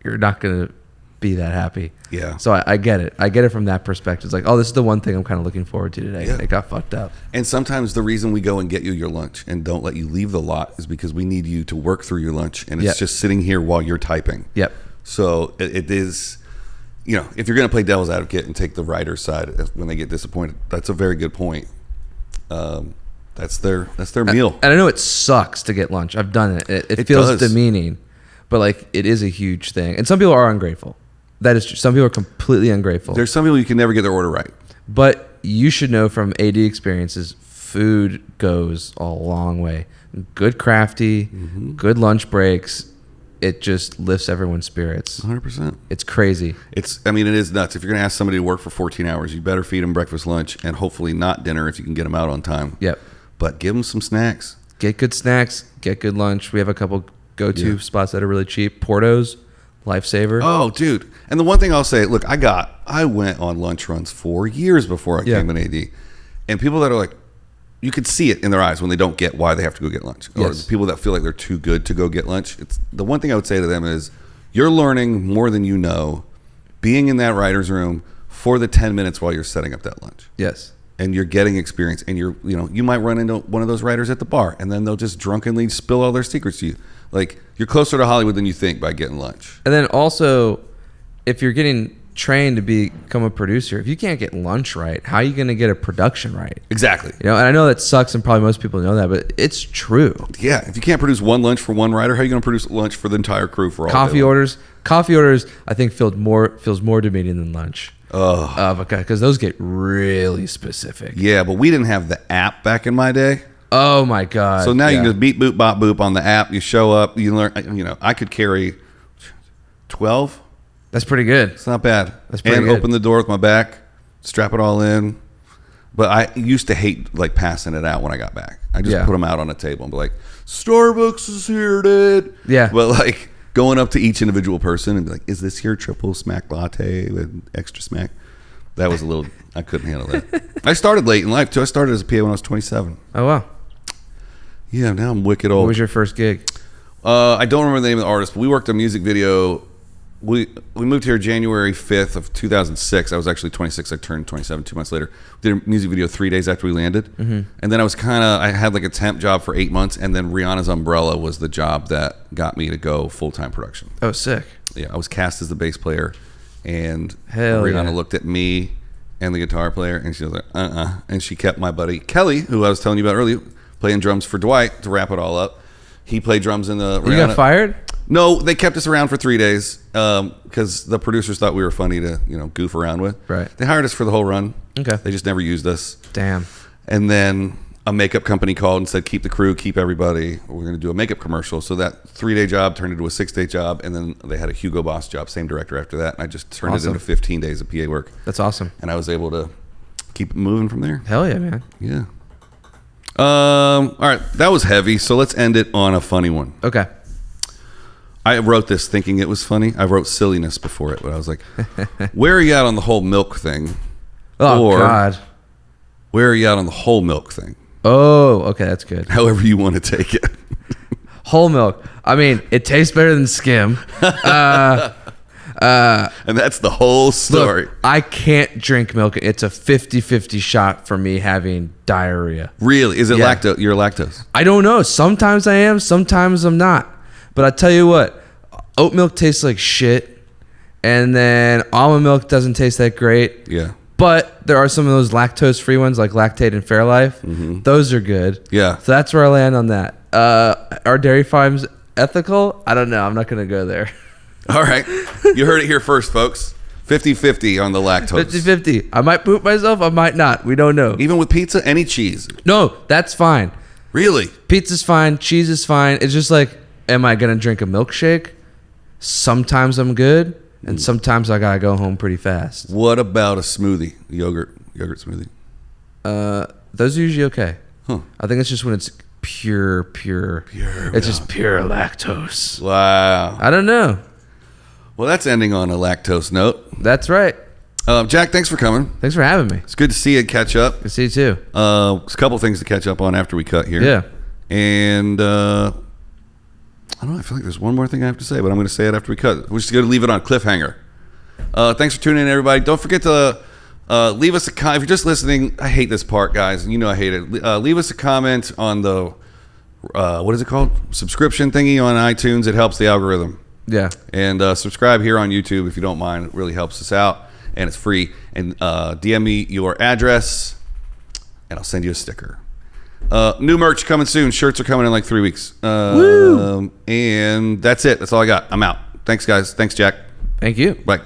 Speaker 2: You're not going to be that happy.
Speaker 1: Yeah.
Speaker 2: So I get it. I get it from that perspective. It's like, oh, this is the one thing I'm kind of looking forward to today. Yeah. It got fucked up.
Speaker 1: And sometimes the reason we go and get you your lunch and don't let you leave the lot is because we need you to work through your lunch, and it's just sitting here while you're typing.
Speaker 2: Yep.
Speaker 1: So it is, if you're going to play devil's advocate and take the writer's side when they get disappointed, that's a very good point. That's their meal.
Speaker 2: And I know it sucks to get lunch. I've done it. It feels demeaning, but like it is a huge thing. And some people are ungrateful. That is true. Some people are completely ungrateful.
Speaker 1: There's some people you can never get their order right.
Speaker 2: But you should know from AD experiences, food goes a long way. Good crafty, good lunch breaks. It just lifts everyone's spirits.
Speaker 1: 100%.
Speaker 2: It's crazy.
Speaker 1: It is nuts. If you're going to ask somebody to work for 14 hours, you better feed them breakfast, lunch, and hopefully not dinner if you can get them out on time.
Speaker 2: Yep.
Speaker 1: But give them some snacks.
Speaker 2: Get good snacks. Get good lunch. We have a couple go-to spots that are really cheap. Porto's, lifesaver.
Speaker 1: Oh, dude. And the one thing I'll say, look, I went on lunch runs for years before I came in AD. And people that are like, you could see it in their eyes when they don't get why they have to go get lunch. Or the people that feel like they're too good to go get lunch. It's the one thing I would say to them is, you're learning more than you know being in that writer's room for the 10 minutes while you're setting up that lunch.
Speaker 2: Yes.
Speaker 1: And you're getting experience, and you might run into one of those writers at the bar, and then they'll just drunkenly spill all their secrets to you. Like, you're closer to Hollywood than you think by getting lunch.
Speaker 2: And then also, if you're getting trained to become a producer, if you can't get lunch right, how are you going to get a production right?
Speaker 1: Exactly.
Speaker 2: And I know that sucks, and probably most people know that, but it's true.
Speaker 1: Yeah, if you can't produce one lunch for one writer, how are you going to produce lunch for the entire crew for all
Speaker 2: coffee orders? Coffee orders, I think, feels more demeaning than lunch. Because those get really specific.
Speaker 1: Yeah, but we didn't have the app back in my day.
Speaker 2: Oh my god!
Speaker 1: So now you can just beep boop bop boop on the app. You show up. You learn. I could carry 12.
Speaker 2: That's pretty good.
Speaker 1: It's not bad.
Speaker 2: That's pretty good.
Speaker 1: And open the door with my back, strap it all in. But I used to hate like passing it out when I got back. I just put them out on a table and be like, Starbucks is here, dude.
Speaker 2: Yeah.
Speaker 1: But like going up to each individual person and be like, is this your triple smack latte with extra smack? That was a little, I couldn't handle that. I started late in life too. I started as a PA when I was 27.
Speaker 2: Oh, wow.
Speaker 1: Yeah, now I'm wicked old.
Speaker 2: What was your first gig?
Speaker 1: I don't remember the name of the artist, but we worked a music video. We moved here January 5th of 2006. I was actually 26. I turned 27 2 months later. We did a music video 3 days after we landed. Mm-hmm. And then I had like a temp job for 8 months. And then Rihanna's Umbrella was the job that got me to go full-time production.
Speaker 2: Oh, sick.
Speaker 1: Yeah, I was cast as the bass player. And
Speaker 2: Hell
Speaker 1: Rihanna looked at me and the guitar player. And she was like, And she kept my buddy Kelly, who I was telling you about earlier, playing drums for Dwight to wrap it all up. He played drums in the Rihanna.
Speaker 2: You got fired?
Speaker 1: No, they kept us around for 3 days because the producers thought we were funny to goof around with.
Speaker 2: Right.
Speaker 1: They hired us for the whole run.
Speaker 2: Okay.
Speaker 1: They just never used us.
Speaker 2: Damn.
Speaker 1: And then a makeup company called and said, keep the crew, keep everybody. We're going to do a makeup commercial. So that 3-day job turned into a 6-day job. And then they had a Hugo Boss job, same director after that. And I just turned it into 15 days of PA work.
Speaker 2: That's awesome.
Speaker 1: And I was able to keep it moving from there.
Speaker 2: Hell yeah, man.
Speaker 1: Yeah. All right. That was heavy. So let's end it on a funny one.
Speaker 2: Okay.
Speaker 1: I wrote this thinking it was funny. I wrote silliness before it, but I was like, where are you at on the whole milk thing?
Speaker 2: Oh, God.
Speaker 1: Where are you at on the whole milk thing?
Speaker 2: Oh, okay. That's good.
Speaker 1: However you want to take it.
Speaker 2: Whole milk. I mean, it tastes better than skim.
Speaker 1: And that's the whole story.
Speaker 2: Look, I can't drink milk. It's a 50-50 shot for me having diarrhea.
Speaker 1: Really? Is it lactose? You're lactose?
Speaker 2: I don't know. Sometimes I am. Sometimes I'm not. But I tell you what, oat milk tastes like shit, and then almond milk doesn't taste that great.
Speaker 1: Yeah.
Speaker 2: But there are some of those lactose-free ones like Lactate and Fairlife. Mm-hmm. Those are good.
Speaker 1: Yeah.
Speaker 2: So that's where I land on that. Are dairy farms ethical? I don't know. I'm not going to go there.
Speaker 1: All right. You heard it here first, folks. 50-50 on the lactose.
Speaker 2: 50-50. I might poop myself. I might not. We don't know.
Speaker 1: Even with pizza, any cheese?
Speaker 2: No, that's fine.
Speaker 1: Really?
Speaker 2: Pizza's fine. Cheese is fine. It's just like, am I going to drink a milkshake? Sometimes I'm good, and sometimes I got to go home pretty fast.
Speaker 1: What about a smoothie? Yogurt smoothie?
Speaker 2: Those are usually okay.
Speaker 1: Huh.
Speaker 2: I think it's just when it's pure. It's just pure lactose.
Speaker 1: Wow.
Speaker 2: I don't know.
Speaker 1: Well, that's ending on a lactose note.
Speaker 2: That's right.
Speaker 1: Jack, thanks for coming.
Speaker 2: Thanks for having me.
Speaker 1: It's good to see you and catch up.
Speaker 2: Good to see you too.
Speaker 1: There's a couple things to catch up on after we cut here.
Speaker 2: Yeah.
Speaker 1: And I don't know. I feel like there's one more thing I have to say, but I'm going to say it after we cut. We're just going to leave it on cliffhanger. Thanks for tuning in, everybody. Don't forget to leave us a comment. If you're just listening, I hate this part, guys, and you know I hate it. Leave us a comment on the, what is it called? Subscription thingy on iTunes. It helps the algorithm.
Speaker 2: Yeah.
Speaker 1: And subscribe here on YouTube if you don't mind. It really helps us out, and it's free. And DM me your address, and I'll send you a sticker. New merch coming soon. Shirts are coming in like 3 weeks.
Speaker 2: Woo!
Speaker 1: And that's it. That's all I got. I'm out. Thanks, guys. Thanks, Jack.
Speaker 2: Thank you.
Speaker 1: Bye.